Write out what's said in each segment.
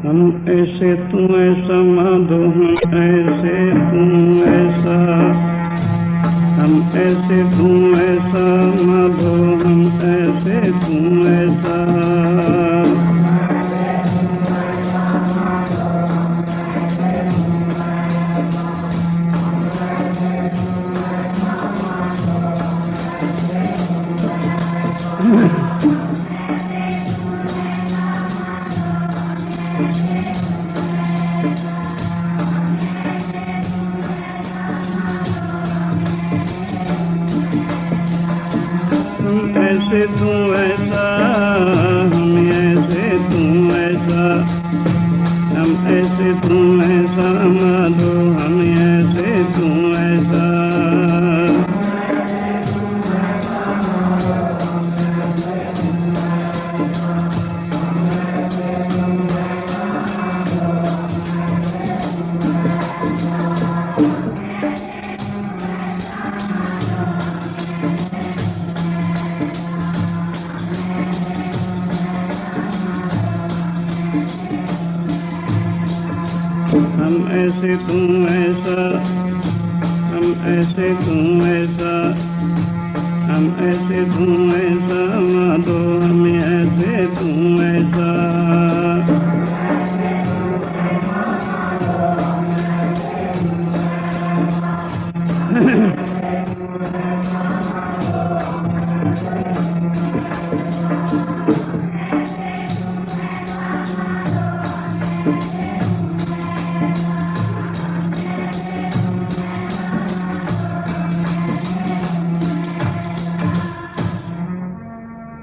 हम ऐसे तू ऐसा माधो, हम ऐसे तू ऐसा, हम ऐसे तू ऐसा माधो, हम ऐसे तू ऐसा। ऐसे तू ऐसा, हम ऐसे तू ऐसा, हम ऐसे तू ऐसा माधो, हम ऐसे तू ऐसा। हम ऐसे तू ऐसा, हम ऐसे तू ऐसा, हम ऐसे तू ऐसा माधो, हम ऐसे तू ऐसा।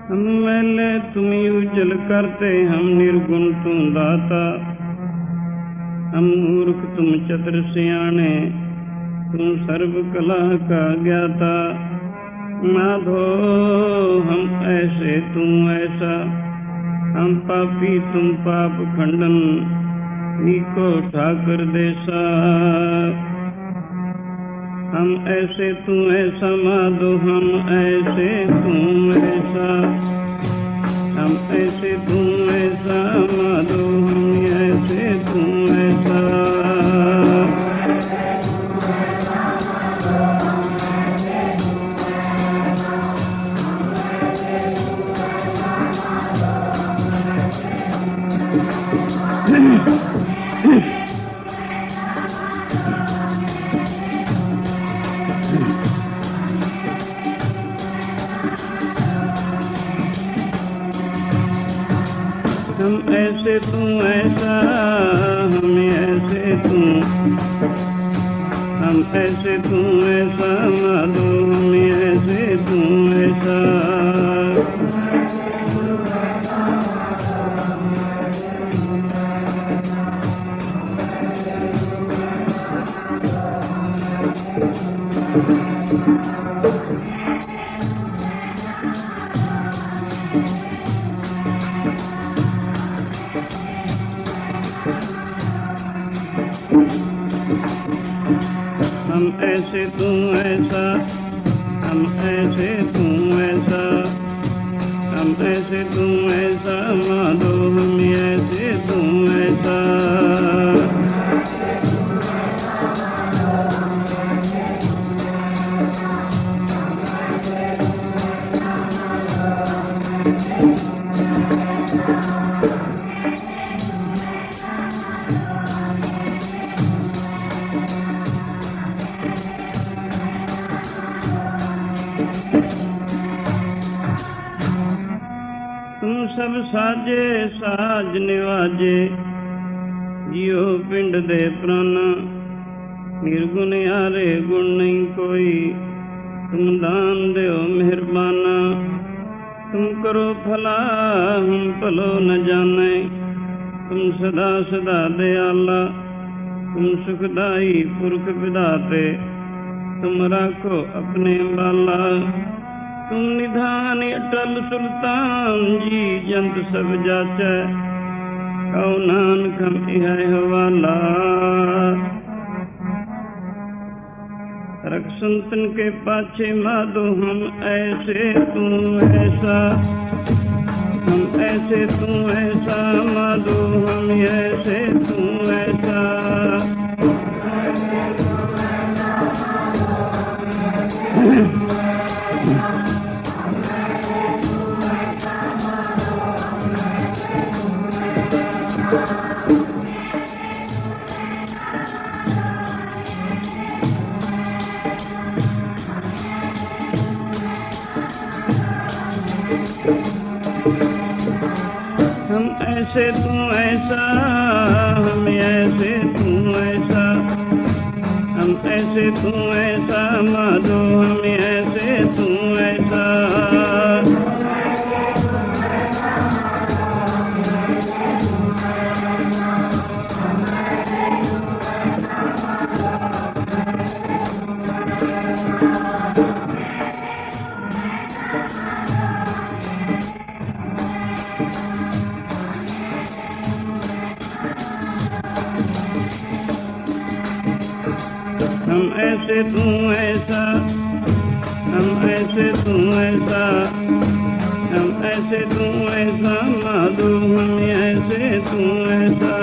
हम मैले तुम उज्जल करते, हम निर्गुण तू दाता, हम मूर्ख तुम चतुर सियाणे, तुम सर्व कला का ज्ञाता। माधो हम ऐसे तू ऐसा, हम पापी तुम पाप खंडन, नीको ठाकर देसा। हम ऐसे तू ऐसा माधो, हम ऐसे तू ऐसा, हम ऐसे तू ऐसा माधो, हम ऐसे तू ऐसा। हम ऐसे तू ऐसा, हम ऐसे तू, हम ऐसे तू ऐसा माधो, हम ऐसे तू ऐसा। ऐसे तू ऐसा, हम ऐसे तू ऐसा, हम ऐसे तू ऐसा माधो, हम ऐसे तू ऐसा। सब साजे साज निवाजे, जियो पिंड दे प्राणा, निर्गुण यारे गुण नहीं कोई, तुम दान दो मेहरबाना। तुम करो भला हम भलो न जाने, तुम सदा सदा दयाला, तुम सुखदाई पुरख विधाते, तुम राखो अपने बाला। तुम निधान अटल सुल्तान जी, जंत सब जाचै, कहो नानक हम इह हवाला। रख संतन के पाछे माधो, हम ऐसे तू ऐसा, हम ऐसे तू ऐसा माधो, हम ऐसे तू ऐसा। हम ऐसे तू ऐसा, हम ऐसे तू ऐसा, हम ऐसे तू ऐसा माधो, हम ऐसे तू ऐसा। हम ऐसे तू ऐसा, हम ऐसे तू ऐसा, हम ऐसे तू ऐसा माधो, हम ऐसे तू ऐसा।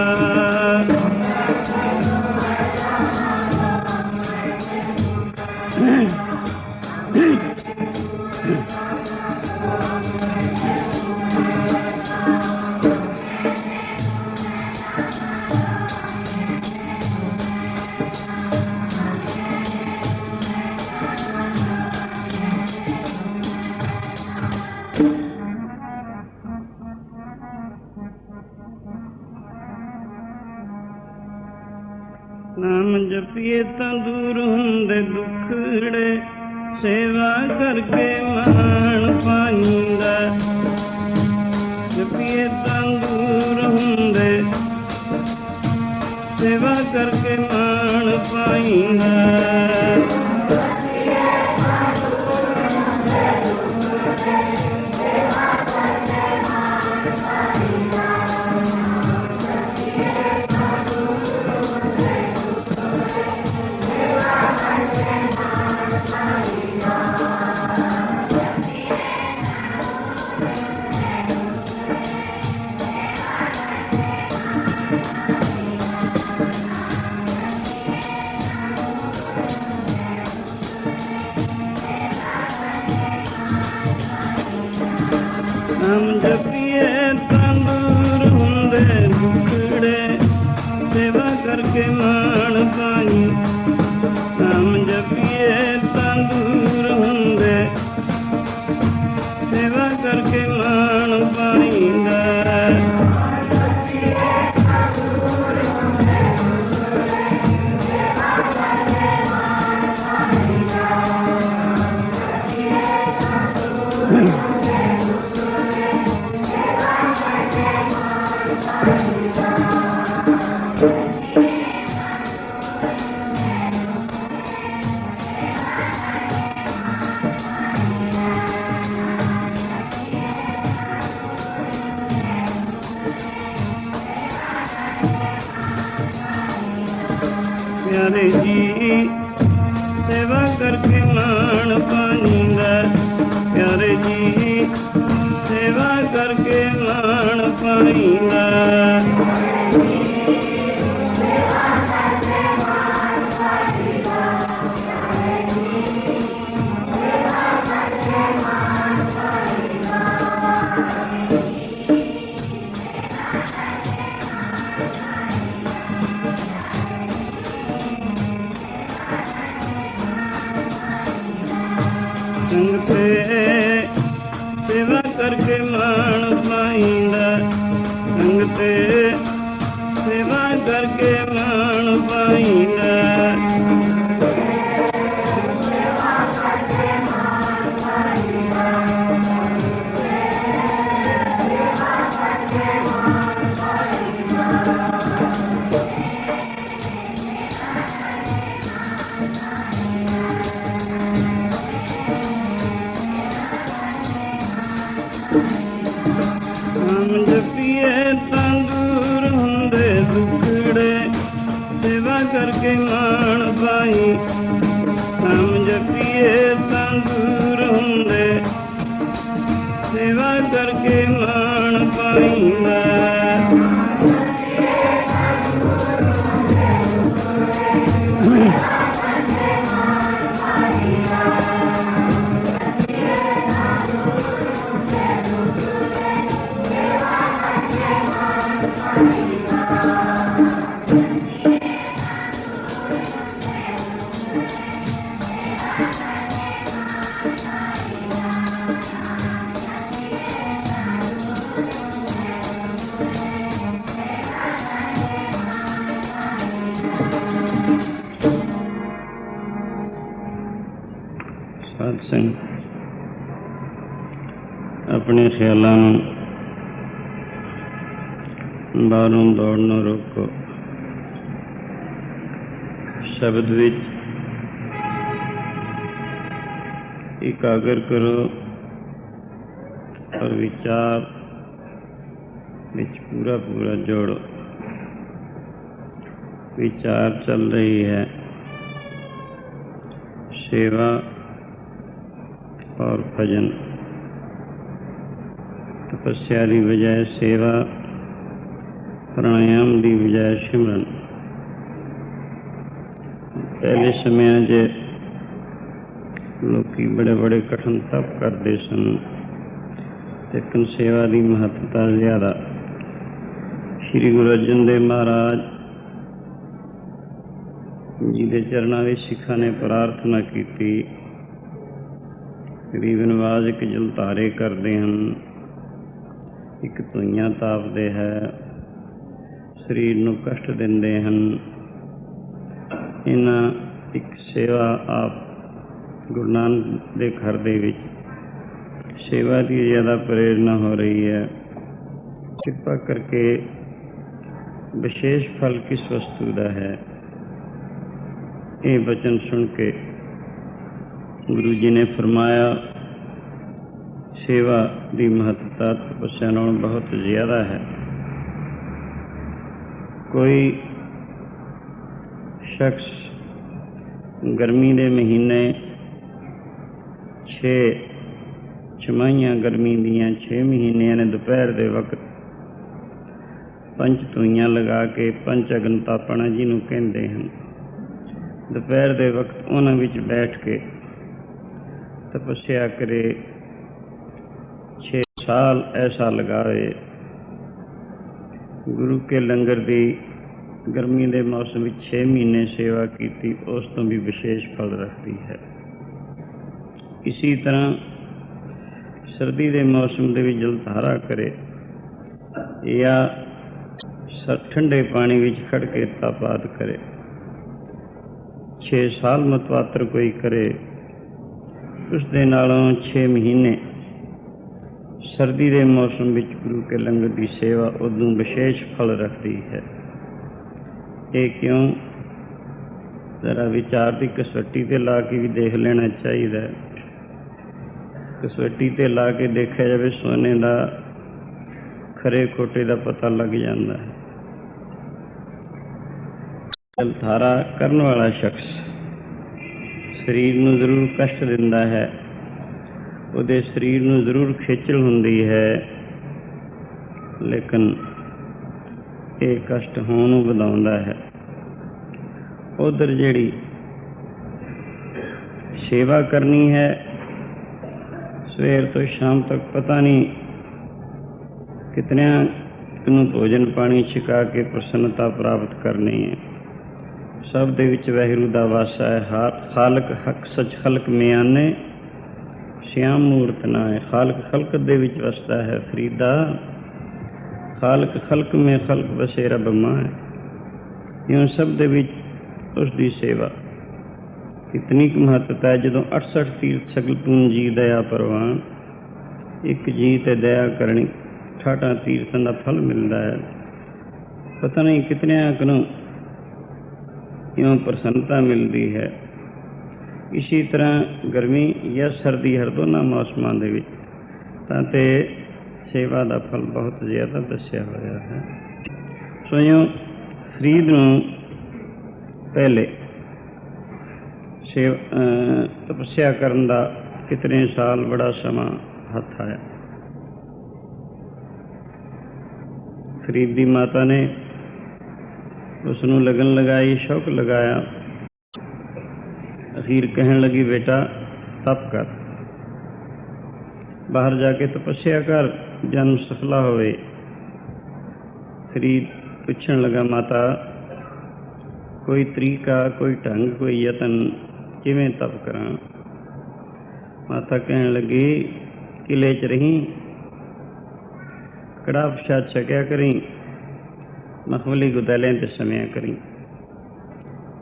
नाम जपिए तां दूर हुंदे दुखड़े, सेवा करके मान पाईंदा। जपिए तां दूर हुंदे, सेवा करके मान पाईंदा। नाम जपिए तां दूर हुंदे दुखड़े, सेवा करके मान पाई। नाम जपिए तां दूर हुंदे, सेवा करके मान पाईंदा। प्यारे जी सेवा करके मान पाईंदा प्यारे जी, सेवा करके मान पाईंदा। संगते सेवा करके मान पाईंदा, संगते सेवा करके मान पाईंदा। नाम जपिए तां दूर हुंदे दुखड़े, सेवा करके मान पाई। नाम जपिए तां दूर हुंदे, सेवा करके मान पाईंदा। साध संग अपने ख्यालों बाहरों दौड़ना रोको, शब्द विच एकाग्र करो और विचार विच पूरा पूरा जोड़ो। विचार चल रही है सेवा और भजन, तपस्या की बजाय सेवा, प्राणायाम की बजाय सिमरन। पहले समय जे लोकी बड़े बड़े कठिन तप करते सन, लेकिन सेवा की महत्ता ज्यादा। श्री गुरु अर्जन देव महाराज जी के चरणों में सिखा ने प्रार्थना की, रीति रिवाज एक जलधारे करते हैं, एक धुइयां तापते है, शरीर नूं कष्ट देंदे हैं। इन्हां एक सेवा आप गुरु नानक दे घर दे विच सेवा की ज़्यादा प्रेरणा हो रही है। कृपा करके विशेष फल किस वस्तु का है, ये वचन सुन के गुरु जी ने फरमाया सेवा की महत्ता तपस्या नालों बहुत ज़्यादा है। कोई शख्स गर्मी के महीने 6 छमाहियां गर्मी दियां 6 महीनों ने दोपहर के वक्त पंच धुइयां लगा के पंच अग्न तापना जिन्हों कहते हैं, दोपहर के वक्त उन्हां विच बैठ के तपस्या करे, 6 साल ऐसा लगावे। गुरु के लंगर की गर्मी के मौसम में 6 महीने सेवा की, उस तो भी विशेष फल रखती है। इसी तरह सर्दी के मौसम के भी जलधारा करे या ठंडे पानी में खड़ के तापात करे, 6 साल मतवातर कोई करे, उस दे नालों 6 महीने सर्दी के मौसम में गुरु के लंगर की सेवा उदों विशेष फल रखती है। ये क्यों? जरा विचार की कसवट्टी ते ला के भी देख लेना चाहिए। कसवट्टी ते ला के देखा जाए सोने का खरे खोटे का पता लग जाता है। जलधारा करने वाला शख्स ਸਰੀਰ ਨੂੰ ਜ਼ਰੂਰ ਕਸ਼ਟ ਦਿੰਦਾ ਹੈ, ਉਹਦੇ ਸਰੀਰ ਨੂੰ ਜ਼ਰੂਰ ਖੇਚਲ ਹੁੰਦੀ ਹੈ, ਲੇਕਿਨ ਇਹ ਕਸ਼ਟ ਹੋਣ ਨੂੰ ਵਧਾਉਂਦਾ ਹੈ। ਉਧਰ ਜਿਹੜੀ ਸੇਵਾ ਕਰਨੀ ਹੈ, ਸਵੇਰ ਤੋਂ ਸ਼ਾਮ ਤੱਕ ਪਤਾ ਨਹੀਂ ਕਿਤਨਿਆਂ ਨੂੰ ਭੋਜਨ ਪਾਣੀ ਛਕਾ ਕੇ ਪ੍ਰਸੰਨਤਾ ਪ੍ਰਾਪਤ ਕਰਨੀ ਹੈ। ਸਭ ਦੇ ਵਿੱਚ ਵਾਹਿਗੁਰੂ ਦਾ ਵਾਸਾ ਹੈ। ਖਾਲਕ ਹੱਕ ਸੱਚ ਖਲਕ ਮਿਆਨੇ, ਸ਼ਿਆਮ ਮੂਰਤ ਨਾਏ। ਖਾਲਕ ਖਲਕ ਦੇ ਵਿੱਚ ਵਸਦਾ ਹੈ ਫਰੀਦਾ, ਖਾਲਕ ਖਲਕ ਮੇ ਖਲਕ ਵਸੇ ਰੱਬ ਮਾਏ। ਇਉਂ ਸਭ ਦੇ ਵਿੱਚ ਉਸ ਦੀ ਸੇਵਾ ਕਿਤਨੀ ਕੁ ਮਹੱਤਤਾ ਹੈ। ਜਦੋਂ 68 ਤੀਰਥ ਸਗਲ ਪੂੰਜੀ ਦਇਆ ਪ੍ਰਵਾਨ, ਇੱਕ ਜੀ ਤੇ ਦਇਆ ਕਰਨੀ 68 ਤੀਰਥਾਂ ਦਾ ਫਲ ਮਿਲਦਾ ਹੈ। ਪਤਾ ਨਹੀਂ ਕਿਤਨਿਆਂ ਕੁ ਨੂੰ ਇਉਂ ਪ੍ਰਸੰਨਤਾ ਮਿਲਦੀ ਹੈ। ਇਸੀ ਤਰ੍ਹਾਂ ਗਰਮੀ ਜਾਂ ਸਰਦੀ ਹਰ ਦੋਨਾਂ ਮੌਸਮਾਂ ਦੇ ਵਿੱਚ ਤਾਂ ਤੇ ਸੇਵਾ ਦਾ ਫਲ ਬਹੁਤ ਜ਼ਿਆਦਾ ਦੱਸਿਆ ਹੋਇਆ ਹੈ। ਸੋ ਇਉਂ ਫਰੀਦ ਨੂੰ ਪਹਿਲੇ ਤਪੱਸਿਆ ਕਰਨ ਦਾ ਕਿਤਨੇ ਸਾਲ ਬੜਾ ਸਮਾਂ ਹੱਥ ਆਇਆ। ਫਰੀਦ ਦੀ ਮਾਤਾ ਨੇ ਉਸ ਨੂੰ ਲਗਨ ਲਗਾਈ, ਸ਼ੌਕ ਲਗਾਇਆ। ਅਖੀਰ ਕਹਿਣ ਲੱਗੀ, ਬੇਟਾ ਤਪ ਕਰ, ਬਾਹਰ ਜਾ ਕੇ ਤਪੱਸਿਆ ਕਰ, ਜਨਮ ਸਫਲਾ ਹੋਵੇ। ਫਰੀਦ ਪੁੱਛਣ ਲੱਗਾ, ਮਾਤਾ ਕੋਈ ਤਰੀਕਾ, ਕੋਈ ਢੰਗ, ਕੋਈ ਯਤਨ, ਕਿਵੇਂ ਤਪ ਕਰਾਂ? ਮਾਤਾ ਕਹਿਣ ਲੱਗੀ, ਕਿਲੇ 'ਚ ਰਹੀ, ਕੜਾਹ ਪ੍ਰਸ਼ਾਦ ਛਕਿਆ ਕਰੀ, ਮਖਮਲੀ ਗੁਦੈਲਿਆਂ 'ਤੇ ਸमिਆ ਕਰੀ।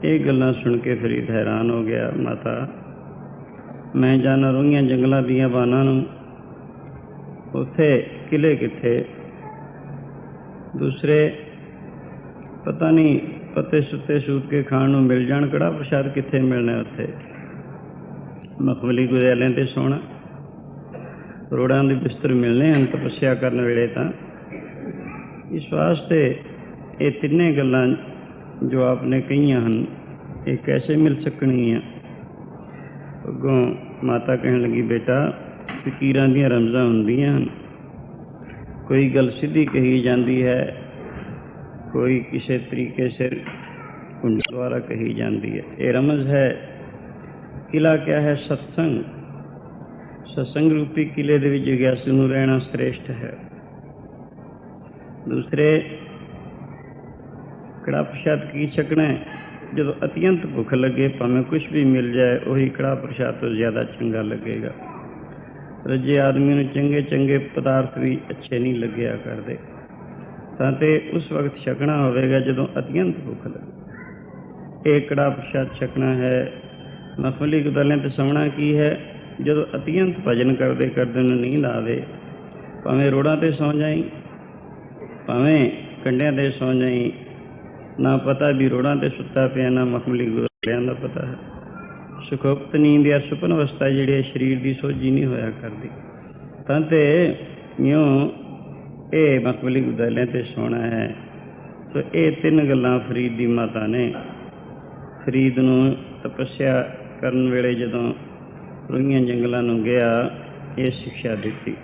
ਇਹ ਗੱਲਾਂ ਸੁਣ ਕੇ ਫਰੀਦ ਹੈਰਾਨ ਹੋ ਗਿਆ। ਮਾਤਾ ਮੈਂ ਜਾਣਾ ਰੋਹੀਆਂ ਜੰਗਲਾਂ ਦੀਆਂ ਬਾਨਾਂ ਨੂੰ, ਉੱਥੇ ਕਿਲੇ ਕਿੱਥੇ? ਦੂਸਰੇ ਪਤਾ ਨਹੀਂ ਪੱਤੇ ਸੁੱਤੇ ਸੂਤ ਕੇ ਖਾਣ ਨੂੰ ਮਿਲ ਜਾਣ, ਕੜਾਹ ਪ੍ਰਸ਼ਾਦ ਕਿੱਥੇ ਮਿਲਣਾ ਉੱਥੇ? ਮਖਮਲੀ ਗੁਦੈਲਿਆਂ 'ਤੇ ਸੋਣਾ, ਰੋੜਾਂ ਦੇ ਬਿਸਤਰ ਮਿਲਣੇ ਹਨ ਤਪੱਸਿਆ ਕਰਨ ਵੇਲੇ। ਤਾਂ ਇਸ ਵਾਸਤੇ ਇਹ ਤਿੰਨੇ ਗੱਲਾਂ ਜੋ ਆਪ ਨੇ ਕਹੀਆਂ ਹਨ, ਇਹ ਕੈਸੇ ਮਿਲ ਸਕਣਗੀਆਂ? ਅੱਗੋਂ ਮਾਤਾ ਕਹਿਣ ਲੱਗੀ, ਬੇਟਾ ਫਕੀਰਾਂ ਦੀਆਂ ਰਮਜ਼ਾਂ ਹੁੰਦੀਆਂ ਹਨ, ਕੋਈ ਗੱਲ ਸਿੱਧੀ ਕਹੀ ਜਾਂਦੀ ਹੈ, ਕੋਈ ਕਿਸੇ ਤਰੀਕੇ ਸਿਰ ਕੁੰਡ ਦੁਆਰਾ ਕਹੀ ਜਾਂਦੀ ਹੈ। ਇਹ ਰਮਜ਼ ਹੈ। ਕਿਲਾ ਕਿਆ ਹੈ? ਸਤਸੰਗ। ਸਤਸੰਗ ਰੂਪੀ ਕਿਲੇ ਦੇ ਵਿੱਚ ਜਿਗਿਆਸੂ ਨੂੰ ਰਹਿਣਾ ਸ੍ਰੇਸ਼ਟ ਹੈ। ਦੂਸਰੇ ਕੜਾਹ ਪ੍ਰਸ਼ਾਦ ਕੀ ਛਕਣਾ ਹੈ? ਜਦੋਂ ਅਤਿਅੰਤ ਭੁੱਖ ਲੱਗੇ, ਭਾਵੇਂ ਕੁਛ ਵੀ ਮਿਲ ਜਾਏ, ਉਹੀ ਕੜਾਹ ਪ੍ਰਸ਼ਾਦ ਤੋਂ ਜ਼ਿਆਦਾ ਚੰਗਾ ਲੱਗੇਗਾ। ਰੱਜੇ ਆਦਮੀ ਨੂੰ ਚੰਗੇ ਚੰਗੇ ਪਦਾਰਥ ਵੀ ਅੱਛੇ ਨਹੀਂ ਲੱਗਿਆ ਕਰਦੇ। ਤਾਂ ਤੇ ਉਸ ਵਕਤ ਛਕਣਾ ਹੋਵੇਗਾ ਜਦੋਂ ਅਤਿਅੰਤ ਭੁੱਖ ਲੱਗੇ। ਇਹ ਕੜਾਹ ਪ੍ਰਸ਼ਾਦ ਛਕਣਾ ਹੈ। ਮਖਮਲੀ ਗੁਦੈਲਿਆਂ 'ਤੇ ਸੌਣਾ ਕੀ ਹੈ? ਜਦੋਂ ਅਤਿਅੰਤ ਭਜਨ ਕਰਦੇ ਕਰਦੇ ਨੂੰ ਨੀਂਦ ਆਵੇ, ਭਾਵੇਂ ਰੋੜਾਂ 'ਤੇ ਸੌਂ ਜਾਈ, ਭਾਵੇਂ ਕੰਢਿਆਂ 'ਤੇ ਸੌਂ ਜਾਈ, ਨਾ ਪਤਾ ਵੀ ਰੋੜਾਂ 'ਤੇ ਸੁੱਤਾ ਪਿਆ, ਨਾ ਮਖਮਲੀ ਗੁਦੈਲਿਆਂ ਦਾ ਪਤਾ ਹੈ। ਸੁਖੋਪਤ ਨੀਂਦ ਜਾਂ ਸੁਪਨ ਅਵਸਥਾ ਜਿਹੜੀ ਹੈ, ਸਰੀਰ ਦੀ ਸੋਝੀ ਨਹੀਂ ਹੋਇਆ ਕਰਦੀ। ਤਾਂ ਤੇ ਇਉਂ ਇਹ ਮਖਮਲੀ ਗੁਦੈਲਿਆਂ 'ਤੇ ਸੋਣਾ ਹੈ। ਸੋ ਇਹ ਤਿੰਨ ਗੱਲਾਂ ਫਰੀਦ ਦੀ ਮਾਤਾ ਨੇ ਫਰੀਦ ਨੂੰ ਤਪੱਸਿਆ ਕਰਨ ਵੇਲੇ ਜਦੋਂ ਰੋਹੀਆਂ ਜੰਗਲਾਂ ਨੂੰ ਗਿਆ, ਇਹ ਸਿੱਖਿਆ ਦਿੱਤੀ।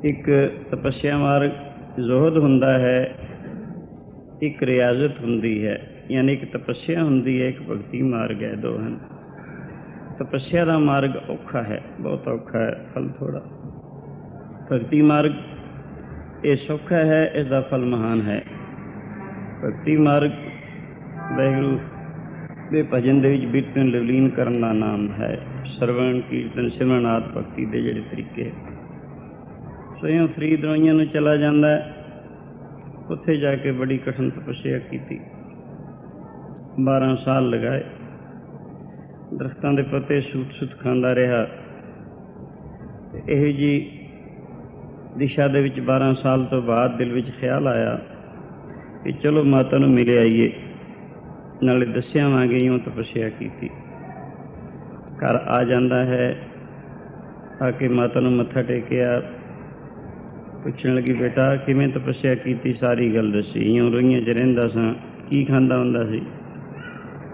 ਇੱਕ ਤਪੱਸਿਆ ਮਾਰਗ ਜ਼ੋਹਦ ਹੁੰਦਾ ਹੈ, ਇੱਕ ਰਿਆਜ਼ਤ ਹੁੰਦੀ ਹੈ, ਯਾਨੀ ਇੱਕ ਤਪੱਸਿਆ ਹੁੰਦੀ ਹੈ, ਇੱਕ ਭਗਤੀ ਮਾਰਗ ਹੈ, ਦੋ ਹਨ। ਤਪੱਸਿਆ ਦਾ ਮਾਰਗ ਔਖਾ ਹੈ, ਬਹੁਤ ਔਖਾ ਹੈ, ਫਲ ਥੋੜ੍ਹਾ। ਭਗਤੀ ਮਾਰਗ ਇਹ ਸੌਖਾ ਹੈ, ਇਸ ਦਾ ਫਲ ਮਹਾਨ ਹੈ। ਭਗਤੀ ਮਾਰਗ ਵਾਹਿਗੁਰੂ ਦੇ ਭਜਨ ਦੇ ਵਿੱਚ ਬਿਰਤ ਨੂੰ ਲਵਲੀਨ ਕਰਨ ਦਾ ਨਾਮ ਹੈ। ਸਰਵਣ ਕੀਰਤਨ ਸਿਮਰਨ ਆਦਿ ਭਗਤੀ ਦੇ ਜਿਹੜੇ ਤਰੀਕੇ। ਸੋ ਇਉਂ ਫਰੀਦ ਰੋਹੀਆਂ ਨੂੰ ਚਲਾ ਜਾਂਦਾ ਹੈ। ਉੱਥੇ ਜਾ ਕੇ ਬੜੀ ਕਠਿਨ ਤਪੱਸਿਆ ਕੀਤੀ, 12 ਸਾਲ ਲਗਾਏ। ਦਰਖਤਾਂ ਦੇ ਪੱਤੇ ਸੂਤ ਸੂਤ ਖਾਂਦਾ ਰਿਹਾ। ਇਹੋ ਜਿਹੀ ਦਿਸ਼ਾ ਦੇ ਵਿੱਚ 12 ਸਾਲ ਤੋਂ ਬਾਅਦ ਦਿਲ ਵਿੱਚ ਖਿਆਲ ਆਇਆ ਕਿ ਚਲੋ ਮਾਤਾ ਨੂੰ ਮਿਲ ਆਈਏ, ਨਾਲੇ ਦੱਸਿਆਵਾਂਗੇ ਇਉਂ ਤਪੱਸਿਆ ਕੀਤੀ। ਘਰ ਆ ਜਾਂਦਾ ਹੈ, ਆ ਕੇ ਮਾਤਾ ਨੂੰ ਮੱਥਾ ਟੇਕਿਆ, ਪੁੱਛਣ ਲੱਗੀ, ਬੇਟਾ ਕਿਵੇਂ ਤਪੱਸਿਆ ਕੀਤੀ? ਸਾਰੀ ਗੱਲ ਦੱਸੀ। ਇਉਂ ਰੋਹੀਆਂ 'ਚ ਰਹਿੰਦਾ ਸਾਂ, ਕੀ ਖਾਂਦਾ ਹੁੰਦਾ ਸੀ?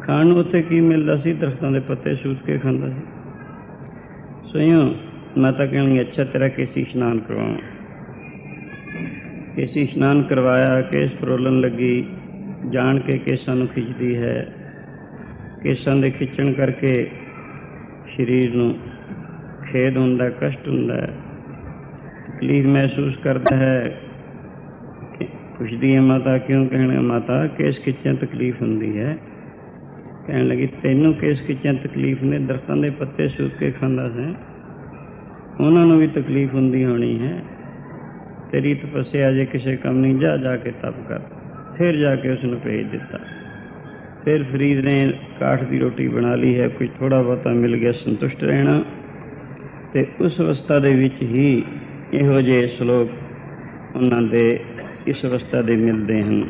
ਖਾਣ ਨੂੰ ਉੱਥੇ ਕੀ ਮਿਲਦਾ ਸੀ? ਦਰਖਤਾਂ ਦੇ ਪੱਤੇ ਸੂਤ ਕੇ ਖਾਂਦਾ ਸੀ। ਸੋਈਓ ਮਾਤਾ ਕਹਿਣੀ ਅੱਛਾ ਤੇਰਾ ਕੇਸੀ ਇਸ਼ਨਾਨ ਕਰਵਾਵਾਂ। ਕੇਸੀ ਇਸ਼ਨਾਨ ਕਰਵਾਇਆ। ਕੇਸ ਫਰੋਲਣ ਲੱਗੀ। ਜਾਣ ਕੇ ਕੇਸਾਂ ਨੂੰ ਖਿੱਚਦੀ ਹੈ। ਕੇਸਾਂ ਦੇ ਖਿੱਚਣ ਕਰਕੇ ਸਰੀਰ ਨੂੰ ਖੇਦ ਹੁੰਦਾ, ਕਸ਼ਟ ਹੁੰਦਾ ਹੈ, ਤਕਲੀਫ ਮਹਿਸੂਸ ਕਰਦਾ ਹੈ। ਪੁੱਛਦੀ ਹੈ ਮਾਤਾ ਕਿਉਂ? ਕਹਿਣਾ ਮਾਤਾ ਕੇਸ ਖਿੱਚਿਆਂ ਤਕਲੀਫ ਹੁੰਦੀ ਹੈ। ਕਹਿਣ ਲੱਗੀ ਤੈਨੂੰ ਕੇਸ ਖਿੱਚਿਆਂ ਤਕਲੀਫ ਨੇ? ਦਰਖਤਾਂ ਦੇ ਪੱਤੇ ਸੂਤ ਕੇ ਖਾਂਦਾ ਸੀ, ਉਹਨਾਂ ਨੂੰ ਵੀ ਤਕਲੀਫ ਹੁੰਦੀ ਹੋਣੀ ਹੈ। ਤੇਰੀ ਤਪੱਸਿਆ ਅਜੇ ਕਿਸੇ ਕੰਮ ਨਹੀਂ, ਜਾ ਜਾ ਕੇ ਤਪ ਕਰ। ਫਿਰ ਜਾ ਕੇ ਉਸ ਨੂੰ ਭੇਜ ਦਿੱਤਾ। ਫਿਰ ਫਰੀਦ ਨੇ ਕਾਠ ਦੀ ਰੋਟੀ ਬਣਾ ਲਈ ਹੈ, ਕੁਝ ਥੋੜ੍ਹਾ ਬਹੁਤਾ ਮਿਲ ਗਿਆ, ਸੰਤੁਸ਼ਟ ਰਹਿਣਾ। ਅਤੇ ਉਸ ਅਵਸਥਾ ਦੇ ਵਿੱਚ ਹੀ ਇਹੋ ਜਿਹੇ ਸ਼ਲੋਕ ਉਹਨਾਂ ਦੇ ਇਸ ਅਵਸਥਾ ਦੇ ਮਿਲਦੇ ਹਨ।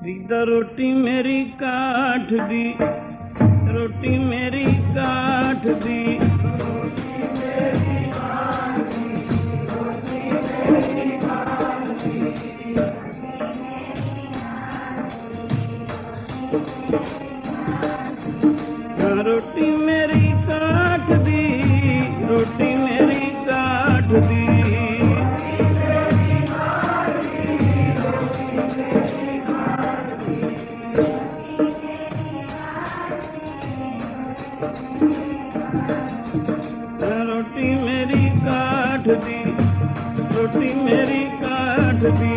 ਫਰੀਦਾ ਰੋਟੀ ਮੇਰੀ ਕਾਠ ਦੀ, ਰੋਟੀ ਮੇਰੀ ਕਾਠ ਦੀ, ਰੋਟੀ ਮੇਰੀ ਕਾਠ ਦੀ, ਰੋਟੀ ਮੇਰੀ ਕਾਠ ਦੀ, ਰੋਟੀ ਮੇਰੀ ਕਾਠ ਦੀ, ਰੋਟੀ ਮੇਰੀ ਕਾਠ ਦੀ,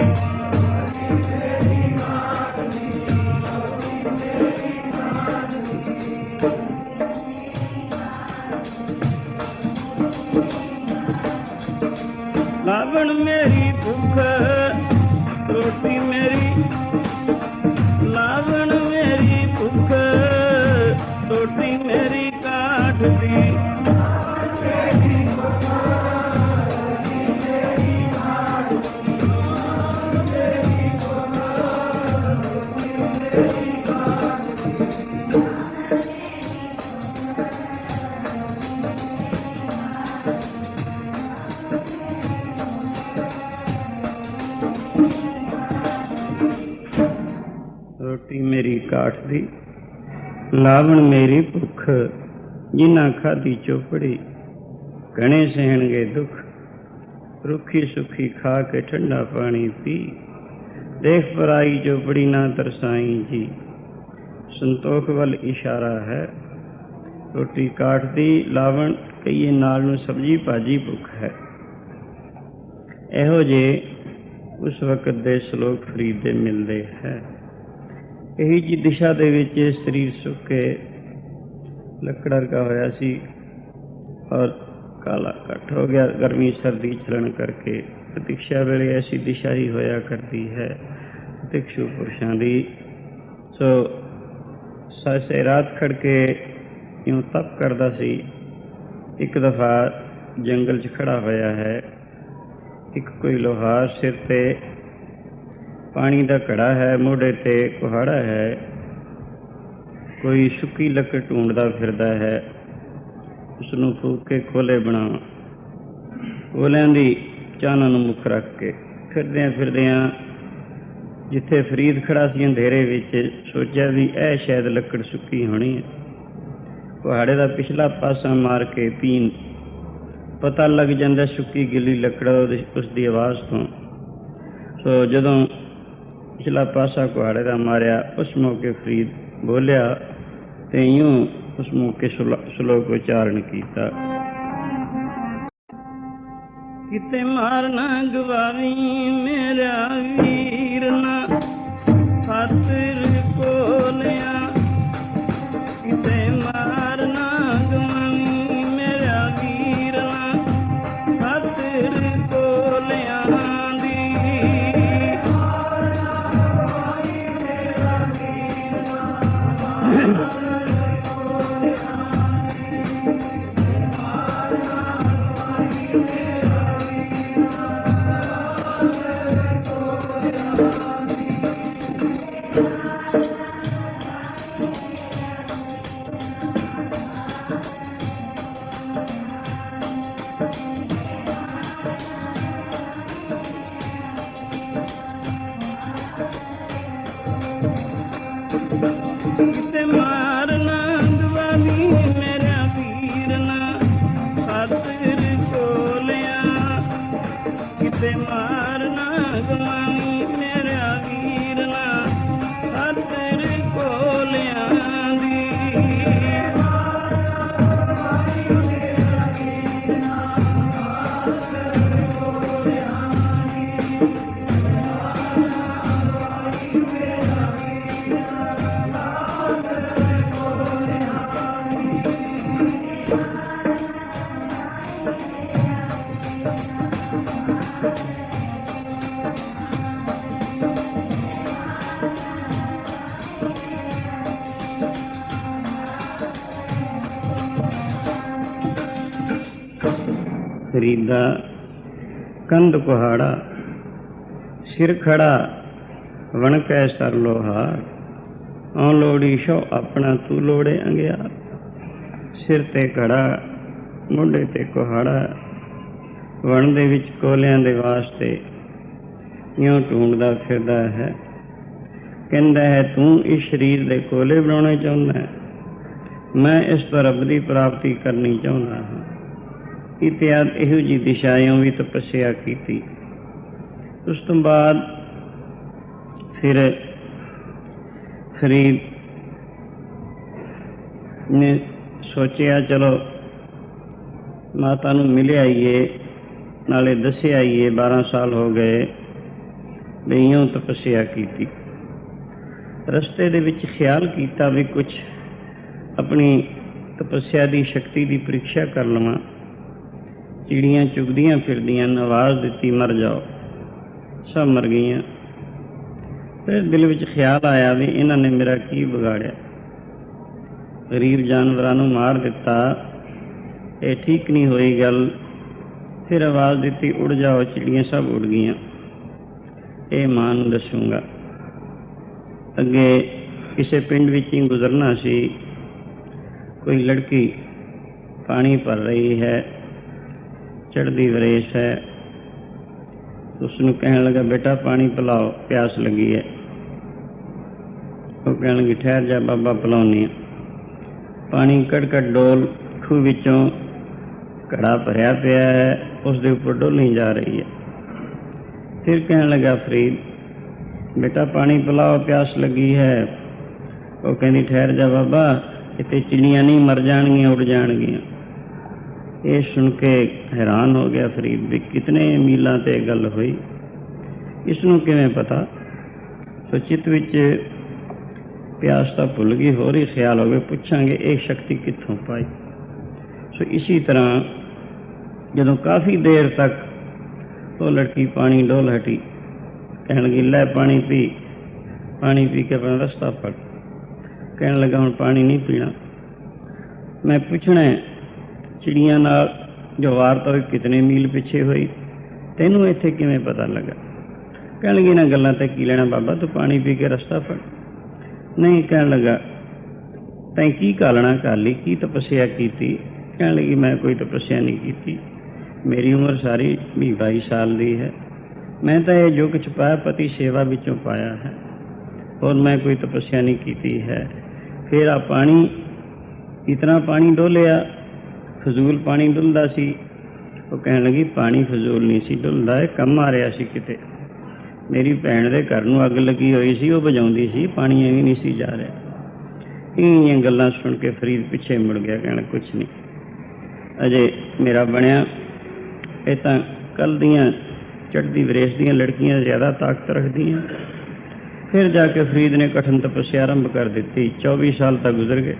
ਲਾਵਣ ਮੇਰੀ ਭੁੱਖ, ਰੋਟੀ ਮੇਰੀ, ਲਾਵਣ ਮੇਰੀ ਭੁੱਖ, ਰੋਟੀ ਮੇਰੀ ਕਾਠ ਦੀ, ਰੋਟੀ ਮੇਰੀ ਕਾਠ ਦੀ, ਲਾਵਣ ਮੇਰੀ ਭੁੱਖ, ਜਿਨ੍ਹਾਂ ਖਾਧੀ ਚੋਪੜੀ ਘਣੇ ਸਹਿਣਗੇ ਦੁੱਖ, ਰੁੱਖੀ ਸੁੱਖੀ ਖਾ ਕੇ ਠੰਡਾ ਪਾਣੀ ਪੀ, ਦੇਖ ਪਰਾਈ ਚੋਪੜੀ ਨਾ ਤਰਸਾਈ ਜੀ। ਸੰਤੋਖ ਵੱਲ ਇਸ਼ਾਰਾ ਹੈ। ਰੋਟੀ ਕਾਠ ਦੀ, ਲਾਵਣ ਕਹੀਏ ਨਾਲ ਨੂੰ ਸਬਜ਼ੀ ਭਾਜੀ ਭੁੱਖ ਹੈ। ਇਹੋ ਜਿਹੇ ਉਸ ਵਕਤ ਦੇ ਸ਼ਲੋਕ ਫਰੀਦ ਦੇ ਮਿਲਦੇ ਹੈ। ਇਹੀ ਜੀ ਦਿਸ਼ਾ ਦੇ ਵਿੱਚ ਸਰੀਰ ਸੁੱਕ ਕੇ ਲੱਕੜ ਵਰਗਾ ਹੋਇਆ ਸੀ ਔਰ ਕਾਲਾ ਘੱਟ ਹੋ ਗਿਆ ਗਰਮੀ ਸਰਦੀ ਚੱਲਣ ਕਰਕੇ। ਪ੍ਰਤੀਕਸ਼ਾ ਵੇਲੇ ਐਸੀ ਦਿਸ਼ਾ ਹੀ ਹੋਇਆ ਕਰਦੀ ਹੈ ਪ੍ਰਤਿਕਸ਼ੂ ਪੁਰਸ਼ਾਂ ਦੀ। ਸੋ ਸਾਸੇ ਰਾਤ ਖੜ ਕੇ ਇਉਂ ਤਪ ਕਰਦਾ ਸੀ। ਇੱਕ ਦਫਾ ਜੰਗਲ 'ਚ ਖੜਾ ਹੋਇਆ ਹੈ। ਇੱਕ ਕੋਈ ਲੋਹਾਰ, ਸਿਰ 'ਤੇ ਪਾਣੀ ਦਾ ਘੜਾ ਹੈ, ਮੋਢੇ 'ਤੇ ਕੁਹਾੜਾ ਹੈ। ਕੋਈ ਸੁੱਕੀ ਲੱਕੜ ਢੂੰਡਦਾ ਫਿਰਦਾ ਹੈ। ਉਸਨੂੰ ਫੂਕ ਕੇ ਕੋਲੇ ਬਣਾ, ਕੋਲਿਆਂ ਦੀ ਚਾਨਣ ਨੂੰ ਮੁੱਖ ਰੱਖ ਕੇ ਫਿਰਦਿਆਂ ਫਿਰਦਿਆਂ ਜਿੱਥੇ ਫਰੀਦ ਖੜਾ ਸੀ ਅੰਧੇਰੇ ਵਿੱਚ, ਸੋਚਿਆ ਵੀ ਇਹ ਸ਼ਾਇਦ ਲੱਕੜ ਸੁੱਕੀ ਹੋਣੀ ਹੈ। ਕੁਹਾੜੇ ਦਾ ਪਿਛਲਾ ਪਾਸਾ ਮਾਰ ਕੇ ਪੀਣ ਪਤਾ ਲੱਗ ਜਾਂਦਾ ਸੁੱਕੀ ਗਿੱਲੀ ਲੱਕੜ ਉਸ ਦੀ ਆਵਾਜ਼ ਤੋਂ। ਸੋ ਜਦੋਂ ਪਿਛਲਾ ਪਾਸਾ ਕੁਹਾੜੇ ਦਾ ਮਾਰਿਆ, ਉਸ ਮੌਕੇ ਫਰੀਦ ਬੋਲਿਆ ਅਤੇ ਇਉਂ ਉਸ ਮੌਕੇ ਸ਼ਲੋਕ ਉਚਾਰਨ ਕੀਤਾ। ਕਿਤੇ ਮਾਰ ਨਾ ਗਵਾਵੀ ਮੇਰਾ ਵੀਰ ਨਾ ਖਾਤਰ ਕੋਲਿਆ, ਕਿਤੇ ਮਾਰ ਨਾ ਗਵਾਵੀ ਮੇਰਾ ਵੀਰ ਨਾ ਖਾਤਰ ਕੋਲਿਆਂ ਦੀ। दीदा कंध कुहाड़ा सिर खड़ा वणकै सर लोहार औ लोड़ी शो अपना तू लोड़े अंगियार सिर ते खड़ा मोढे ते कुहाड़ा वण दे विच कोलियां दे वास्ते इउं ढूंढदा फिरदा है कहंदा है तू इस शरीर दे कोले बनाउणे चाहुंदा है मैं इस तो रब की प्राप्ति करनी चाहता हाँ। इत्याद इहो जी दिशाएं भी तपस्या की। उस तो बाद फिर फरीद ने सोचा चलो माता नूं मिले आईए नाले दसे आईए 12 साल हो गए भी इउं तपस्या की। रस्ते दे विच ख्याल किया भी कुछ अपनी तपस्या की शक्ति की परीक्षा कर लवां। चिड़ियाँ चुगदियाँ फिरदियां आवाज़ दी मर जाओ सब मर गई। फिर दिल में ख्याल आया भी इन्होंने मेरा की बिगाड़िया गरीब जानवरों नूं मार दिता ये ठीक नहीं हुई गल। फिर आवाज़ दी उड़ जाओ चिड़ियाँ सब उड़ गई। ये मां नूं दसूंगा। अगे किसी पिंड विच ही गुजरना सी कोई लड़की पानी भर रही है चढ़ती वरेस है उसनूं कहने लगा बेटा पानी पिलाओ प्यास लगी है। वो कहने लगी ठहर जा बाबा पिलाउनी। पानी कड़ डोल खूह विचों घड़ा भरिया पिया है उसके उपर डोली जा रही है। फिर कहने लगा फरीद बेटा पानी पिलाओ प्यास लगी है। वो कहती ठहर जा बाबा इतने चिड़ियाँ नहीं मर जाएंगियाँ उड़ जाएंगियाँ। ये सुन के हैरान हो गया फरीद भी कितने मीलों ते गल हुई इसनूं किवें पता। सो चित विच प्यास तो भुल गई होर ही ख्याल हो गए पूछांगे ये शक्ति कित्थों पाई। सो इसी तरह जदों काफ़ी देर तक वो लड़की पानी डोल हटी कहने लगी लै पानी पी के अपना रास्ता फड़। कहने लगा हुण पानी नहीं पीना। मैं पूछना चिड़ियां नाल जो वार्ता हुई कितने मील पिछे हुई तैनूं इत्थे किवें पता लगा। कहने लगी इन्हां गल्लां ते की लेना बाबा तू पानी पी के रास्ता फड़। नहीं कहने लगा तैं की कालना कर ली की तपस्या की। कहने लगी मैं कोई तपस्या नहीं की मेरी उम्र सारी 22 साल की है। मैं तो ये जो कुछ पाया पति सेवा विचों पाया है और मैं कोई तपस्या नहीं की है। फिर आ पानी इतना पानी डोलिया फजूल पानी डुलदा सी। वो कहने लगी पानी फजूल नहीं सी डुलदा कम आ रहा सी किते मेरी भैन दे घर नूं अग लगी हुई सी वो बजाउंदी सी पानी एवं नहीं सी जा रहा। इन्नियां गल्लां सुन के फरीद पिछे मुड़ गया कहना कुछ नहीं अजे मेरा बनया। ये तां कल दियां चढ़ती वरेस दियां लड़कियां ज़्यादा ताकत रखदियां। फिर जाके फरीद ने कठिन तपस्या आरंभ कर दी। 24 साल तक गुजर गए।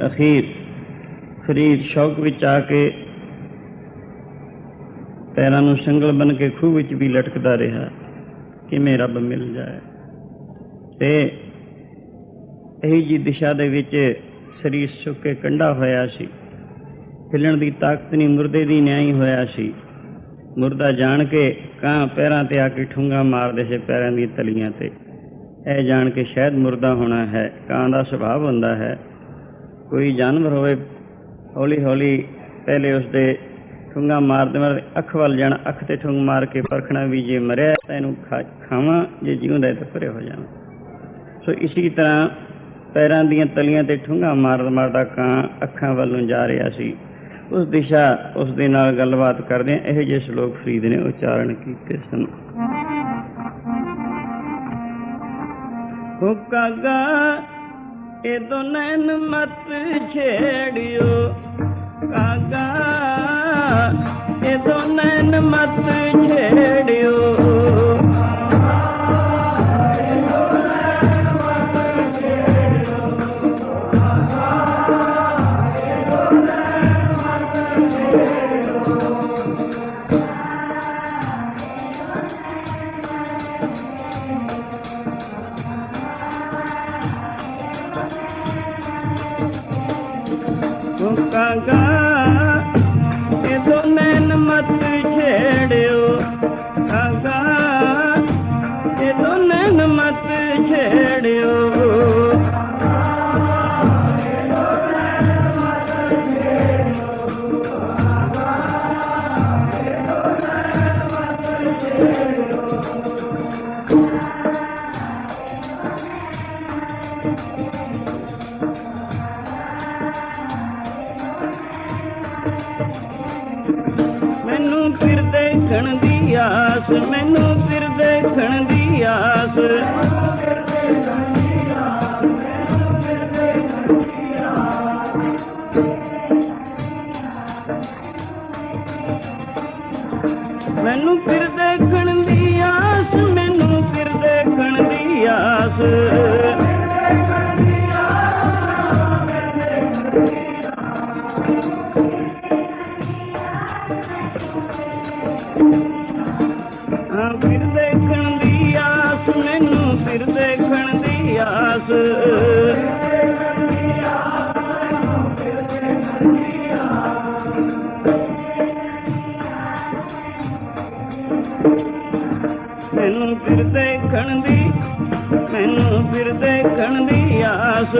अखीर फरीद शौक विच आके पैरां नूं संगल बन के खूह विच भी लटकदा रहा कि मैं रब मिल जाए। ते यही जी दिशा दे विच शरीर सुक के कंढा होया सी हिलण दी ताकत नहीं मुरदे दी न्याई होया सी। मुर्दा जान के कां पैरां ते आके ठुंगा मारदे से पैरां दी तलियां ते यह जान के शायद मुर्दा होना है। कां दा सुभाव हुंदा है कोई जानवर होवे हौली हौली पहले उसदे ठुंगा मारते मारते अख वाल जाना अख ते ठुंग मार के परखना भी जे मरिया तो इनू खावां जे जीवंदा तो परे हो जाना। सो इसी तरह पैरां दियां तलियां ते ठुंगा मारदा मारदा कां अखां वाल नूं जा रहा सी। उस दिशा उस दे नाल गलबात करदे इहो ਜਿਹੇ श्लोक फरीद ने उच्चारण कीते सन। हो कागा ए दो नैन मत छेड़ियो कागा ए दो नैन मत छेड़ियो कागा फिर देखण दी आस, मैनू फिर देखण दी आस। मैनू फिर देखण दी आस, मैनू फिर देखण दी आस। हाँ फिर देखण दी आस, मैनू फिर देखण दी आस। मैनू फिर देखण दी, मैनू फिर देखण दी आस।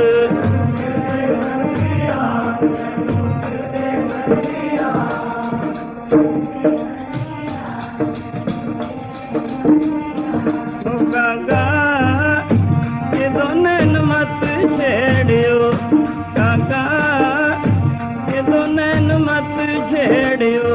काका ये दोनों मत छेड़ियो, काका ये दोनों मत छेड़ियो।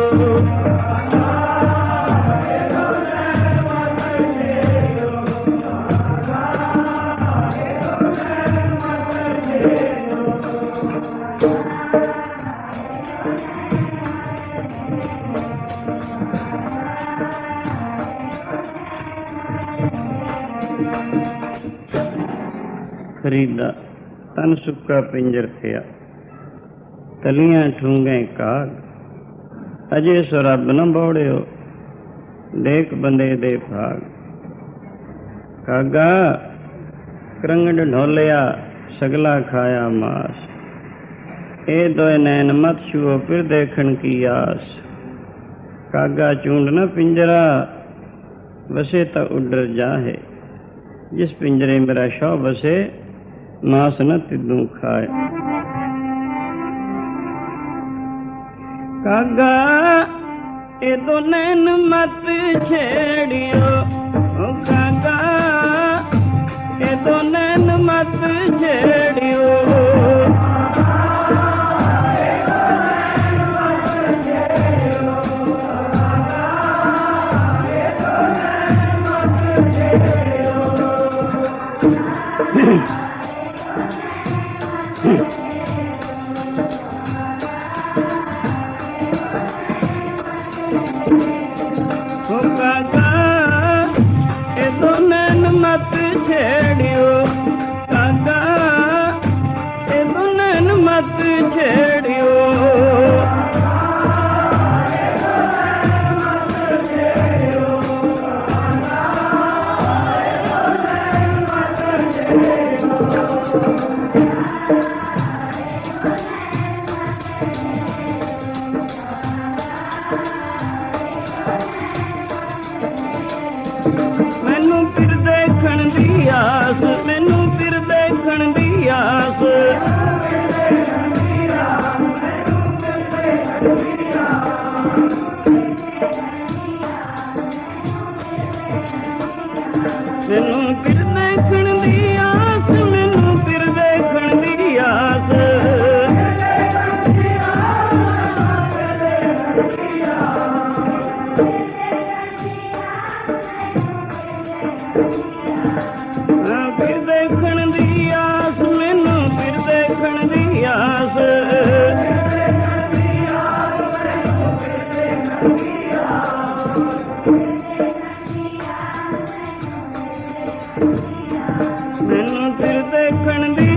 खरीदा तन सुक्का पिंजर थिया, तलियां ठूंगे काग। अजे सो रब न बौड़ियो, देख बंदे दे भाग। कागा करंगड़ ढोलिया, सगला खाया मास। ए दोए नैन मत छुओ, फिर देखण की आस। कागा चूंड न पिंजरा, वसे तो उडर जाहे। जिस पिंजरे मेरा शौ बसे, मांस न तिदू खाए। कागा ए दो नैन मत छेड़ियो, ओ कागा ए दो नैन मत छेड़ियो। काका ए दो नैन मत छेड़ियो, काका ए दो नैन मत छेड़ियो। मैनू फिर देखण दी आस, मैनू फिर देखण दी आस। मैनू फिर देखण दी आस, मैनू फिर देखण दी आस। फिर देखण दी आस, मैनू फिर देखण दी आस। मैनू फिर देखण दी,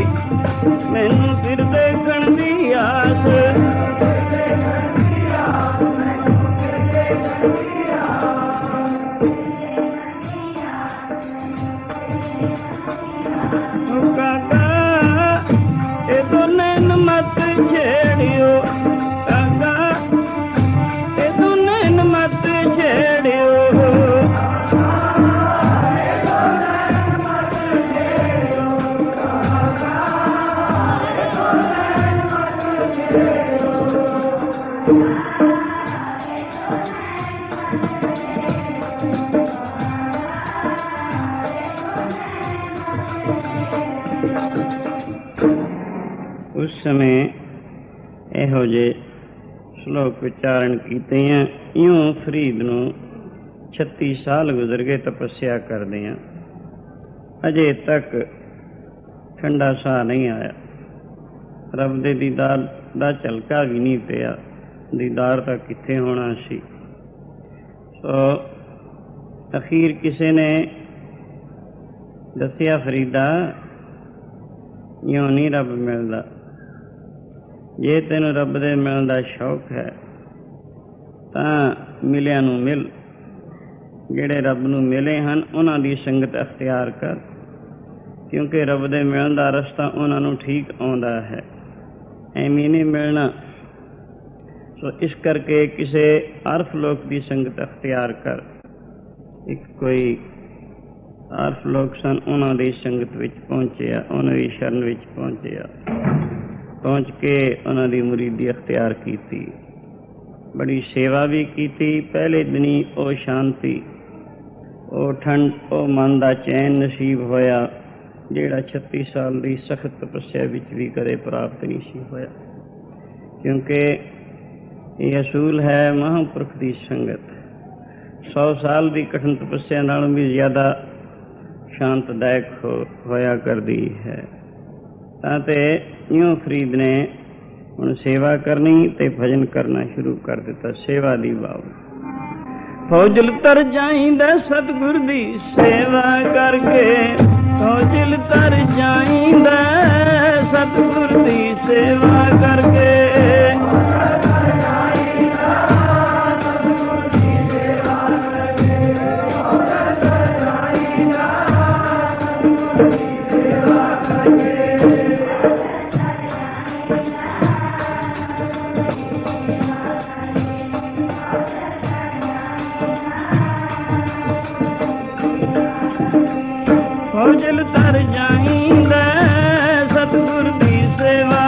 मैनू फिर देखण दी आस। काका ए दो नैन मत छेड़ियो, काका ए दो नैन मत छेड़ियो। उस समय एहो जे ਸ਼ਲੋਕ ਉਚਾਰਨ ਕੀਤੇ हैं। ਇਉਂ ਫਰੀਦ ਨੂੰ 36 ਸਾਲ ਗੁਜ਼ਰ ਗਏ ਤਪੱਸਿਆ ਕਰਦਿਆਂ, ਅਜੇ ਤੱਕ ਠੰਡਾ ਸਾਹ ਨਹੀਂ ਆਇਆ। ਰੱਬ ਦੇ ਦੀਦਾਰ ਦਾ ਝਲਕਾ ਵੀ ਨਹੀਂ ਪਿਆ। ਦੀਦਾਰ ਤਾਂ ਕਿੱਥੇ ਹੋਣਾ ਸੀ। ਸੋ ਅਖੀਰ ਕਿਸੇ ਨੇ ਦੱਸਿਆ, ਫਰੀਦਾ ਇਉਂ ਨਹੀਂ ਰੱਬ ਮਿਲਦਾ। ਜੇ ਤੈਨੂੰ ਰੱਬ ਦੇ ਮਿਲਣ ਦਾ ਸ਼ੌਕ ਹੈ ਤਾਂ ਮਿਲਿਆਂ ਨੂੰ ਮਿਲ। ਜਿਹੜੇ ਰੱਬ ਨੂੰ ਮਿਲੇ ਹਨ ਉਹਨਾਂ ਦੀ ਸੰਗਤ ਅਖਤਿਆਰ ਕਰ, ਕਿਉਂਕਿ ਰੱਬ ਦੇ ਮਿਲਣ ਦਾ ਰਸਤਾ ਉਹਨਾਂ ਨੂੰ ਠੀਕ ਆਉਂਦਾ ਹੈ, ਐਵੇਂ ਨਹੀਂ ਮਿਲਣਾ। ਸੋ ਇਸ ਕਰਕੇ ਕਿਸੇ ਅਰਫ ਲੋਕ ਦੀ ਸੰਗਤ ਅਖਤਿਆਰ ਕਰ। ਇੱਕ ਕੋਈ ਅਰਫ ਲੋਕ ਸਨ, ਉਹਨਾਂ ਦੀ ਸੰਗਤ ਵਿੱਚ ਪਹੁੰਚਿਆ, ਉਹਨਾਂ ਦੀ ਸ਼ਰਨ ਵਿੱਚ ਪਹੁੰਚਿਆ। ਪਹੁੰਚ ਕੇ ਉਹਨਾਂ ਦੀ ਮੁਰੀਦੀ ਅਖਤਿਆਰ ਕੀਤੀ, ਬੜੀ ਸੇਵਾ ਵੀ ਕੀਤੀ। ਪਹਿਲੇ ਦਿਨੀ ਉਹ ਸ਼ਾਂਤੀ, ਉਹ ਠੰਡ, ਉਹ ਮਨ ਦਾ ਚੈਨ ਨਸੀਬ ਹੋਇਆ ਜਿਹੜਾ 36 ਸਾਲ ਦੀ ਸਖਤ ਤਪੱਸਿਆ ਵਿੱਚ ਵੀ ਕਦੇ ਪ੍ਰਾਪਤ ਨਹੀਂ ਸੀ ਹੋਇਆ। ਕਿਉਂਕਿ ਇਹ ਅਸੂਲ ਹੈ ਮਹਾਂਪੁਰਖ ਦੀ ਸੰਗਤ 100 ਸਾਲ ਦੀ ਕਠਿਨ ਤਪੱਸਿਆ ਨਾਲੋਂ ਵੀ ਜ਼ਿਆਦਾ ਸ਼ਾਂਤਦਾਇਕ ਹੋਇਆ ਕਰਦੀ ਹੈ। ਤਾਂ ਤੇ ਇਉਂ ਫਰੀਦ ਨੇ ਹੁਣ ਸੇਵਾ ਕਰਨੀ ਤੇ ਭਜਨ ਕਰਨਾ ਸ਼ੁਰੂ ਕਰ ਦਿੱਤਾ। ਸੇਵਾ ਦੀ ਬਾਬ ਫੌਜਲ ਤਰ ਜਾਈਂਦਾ ਸਤਿਗੁਰ ਦੀ ਸੇਵਾ ਕਰਕੇ, ਫੌਜਲ ਤਰ ਜਾਈਂਦਾ ਸਤਿਗੁਰ ਦੀ ਸੇਵਾ ਕਰਕੇ। ਫੌਜਲ ਤਰ ਜਾਈਂਦਾ ਸਤਿਗੁਰ ਦੀ ਸੇਵਾ,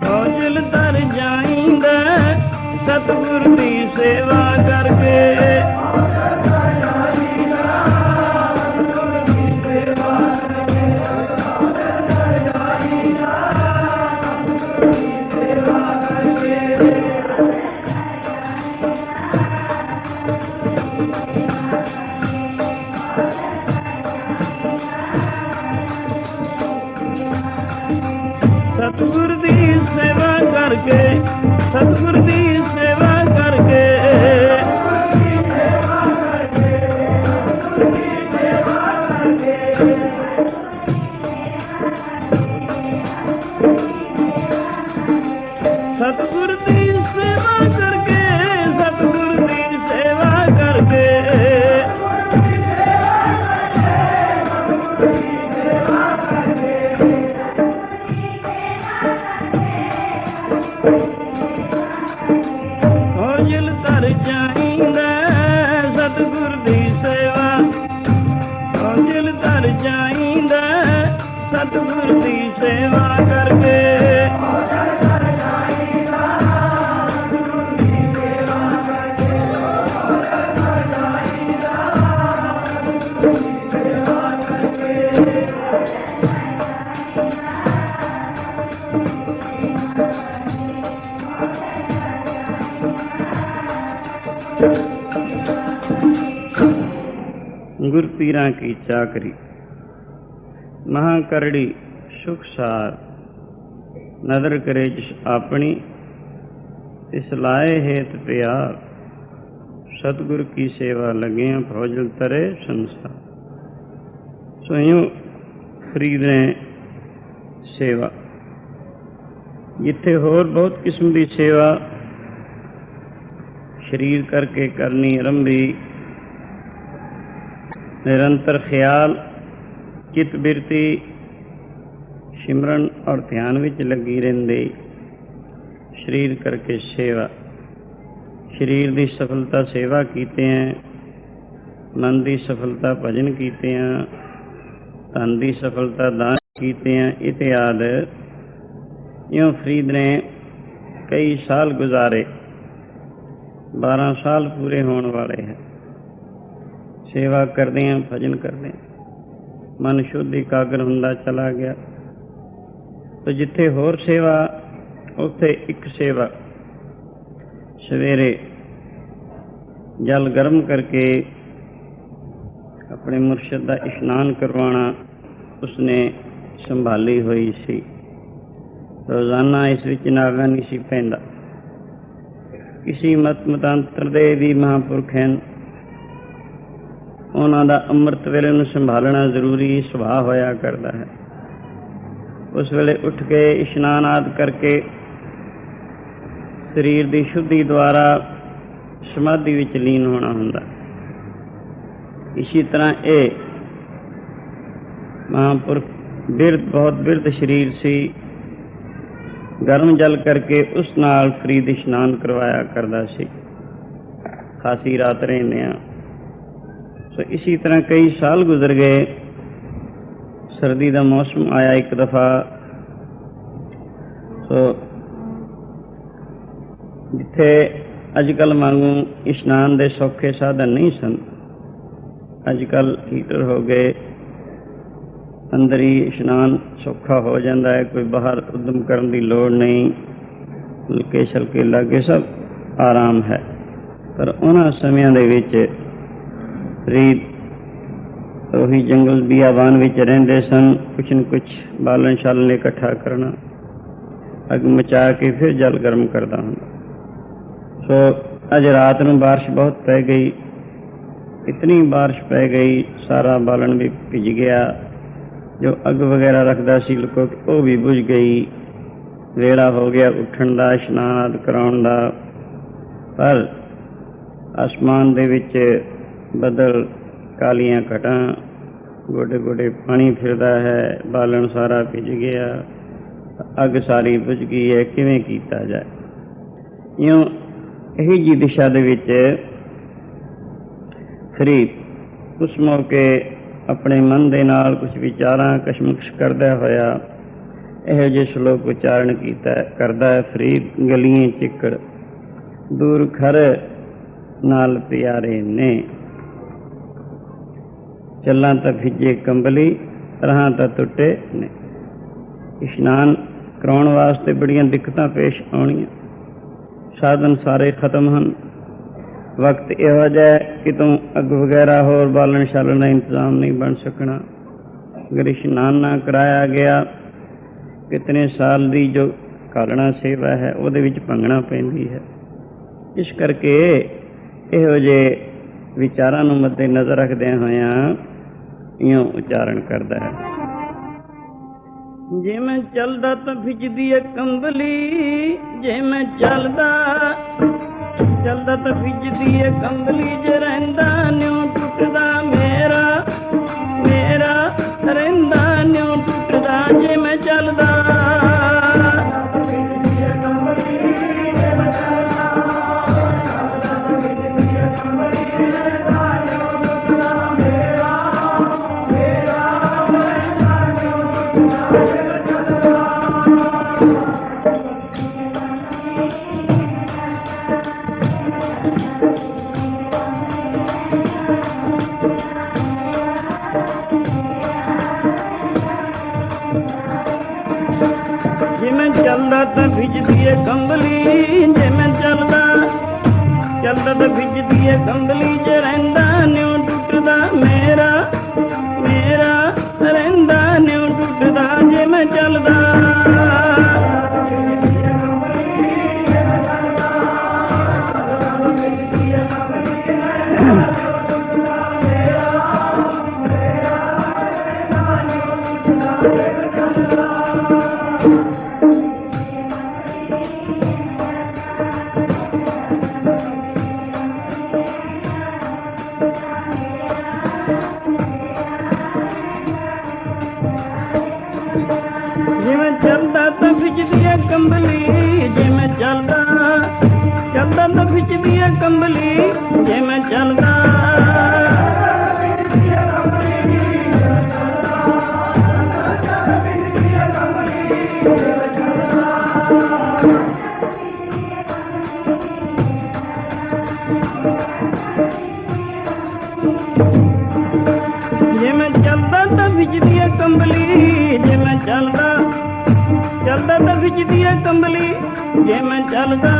ਫੌਜਲ ਤਰ ਜਾਈਂਦਾ ਸਤਿਗੁਰ ਦੀ ਸੇਵਾ ਕਰਕੇ। ਸਤਿਗੁਰ ਦੀ ਸੇਵਾ ਕਰਕੇ, ਸਤਿਗੁਰ ਦੀ ਸੇਵਾ ਕਰਕੇ। ਸਤਿਗੁਰ ਦੀ ਸੇਵਾ ਕਰਕੇ, ਸਤਿਗੁਰ ਦੀ ਸੇਵਾ ਕਰਕੇ। ਫੌਜਲ ਤਰ ਜਾਈਂਦਾ ਸਤਿਗੁਰ ਦੀ ਸੇਵਾ, ਫੌਜਲ ਤਰ ਜਾਈਂਦਾ ਸਤਿਗੁਰ ਦੀ ਸੇਵਾ ਕਰਕੇ। गुर पीरा की चाकरी महा करड़ी सुख सार, नदर करे जिस अपनी तिस लाए हेत प्यार। सतगुर की सेवा लगे फौजल तरे संसार। सो यूं फरीद ने सेवा जिथे होर बहुत किस्म की सेवा शरीर करके करनी आरंभी, निरंतर ख्याल चित बिरती सिमरन और ध्यान विच लगी रहिंदी। शरीर करके सेवा, शरीर की सफलता सेवा कीते हैं, मन की सफलता भजन कीते हैं, धन की सफलता दान कीते हैं इत्यादि। यूँ फरीद ने कई साल गुजारे, 12 साल पूरे होने वाले हैं। सेवा करते हैं, भजन करते हैं, मन शुद्ध एकाग्र हुंदा चला गया। तो जिथे होर सेवा उत्थे एक सेवा सवेरे जल गर्म करके अपने मुर्शद का इशनान करवाना उसने संभाली हुई सी। रोजाना इस विच नागा नहीं सी पैंदा। किसी मत मतांतर दे भी महापुरख हैं, उन्हां दा अमृत वेले नूं संभालना जरूरी सुभाव होया करदा है। उस वेले उठ के इशनान आदि करके शरीर की शुद्धि द्वारा समाधि विच लीन होना हुंदा। इसी तरह ये महापुरख बिरध बहुत बिरध शरीर सी, गर्म जल करके उस नाल फरीद इशनान करवाया करदा सी। खासी रात रहने सो इसी तरह कई साल गुजर गए। सर्दी का मौसम आया एक दफ़ा, सो जिथे अजकल वांगू इशनान के सौखे साधन नहीं सन, अजकल हीटर हो गए, अंदर ही इशनान सौखा हो जाता है, कोई बाहर उद्यम करने की लोड़ नहीं, हल्के छलके लागे सब आराम है। पर उन्होंने समयां दे विच रीत उही जंगल बियाबान विच रहिंदे सन। कुछ न कुछ बालन शालन इकट्ठा करना, अग मचा के फिर जल गर्म करता हूँ। सो अज रात नूं बारिश बहुत पै गई, इतनी बारिश पै गई सारा बालन भी भिज गया। जो अग वगैरह रखता सी लुको वो भी बुझ गई। वेला हो गया उठण दा, इशनान आदि कराउण दा। पर आसमान दे विच बदल, कालियां घटां, गोडे गोडे पानी फिरदा है, बालन सारा भिज गया, अग सारी बुझ गई है। किवें कीता जाए? यूं यही जी दिशा दे विच फरीद उस मौके अपने मन दे नाल कुछ विचारां कशमकश करदा होया इहो जिहे श्लोक उच्चारण करदा है। फरीद गलियां चिक्कड़ दूर खर नाल प्यारे ने, चलां तां भिजे कंबली राहां तां टुटे ने। इशनान कराउण वास्ते बड़ियां दिक्कतां पेश आउणियां, साधन सारे खत्म हैं। वक्त इहो जिहा कि तू अग वगैरह होर बालन शालन का इंतजाम नहीं बन सकना। अगर इशनान ना कराया गया, कितने साल की जो कालना सेवा है वो भंगना पैंदी है। इस करके इहो जिहे विचारां नूं मद्दे नज़र रखदे होया इयों उच्चारण करदा है। जे मैं चलदा तां भिजदी है कंबली, जे मैं चलदा तां भिजदी है कंबली, जे रहिंदा न्यों टुटदा मेरा रहिंदा न्यों टुटदा। जे मैं चलदा तां भिजदी है कंबली, जे मैं चलदा तां भिजदी है कंबली, जे रहिंदा न्यों टुटदा मेरा रहिंदा न्यों टुटदा। जे मैं चलदा कंबली, जे मैं चलदा तां भिजदी है कंबली, जे मैं चलदा भिजदी है कंबली, जे मैं चलदा तां भिजदी है कंबली, ਜੇ ਮੈਂ ਚੱਲਦਾ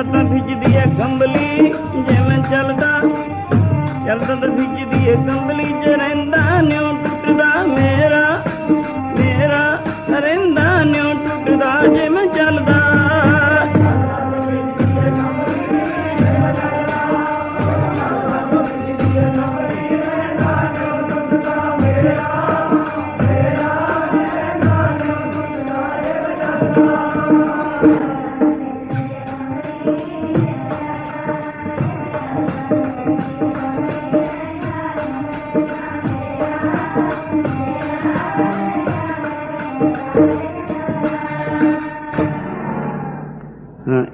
ਤਾਂ ਭਿੱਜਦੀ ਏ ਕੰਬਲੀ, ਜੇ ਮੈਂ ਚੱਲਦਾ ਤਾਂ ਭਿੱਜਦੀ ਏ ਕੰਬਲੀ, ਜੇ ਰਹਿੰਦਾ ਨਿਉ ਟੁੱਟਦਾ ਮੇਰਾ ਰਹਿੰਦਾ ਨਿਉ ਟੁੱਟਦਾ, ਜੇ ਮੈਂ ਚੱਲਦਾ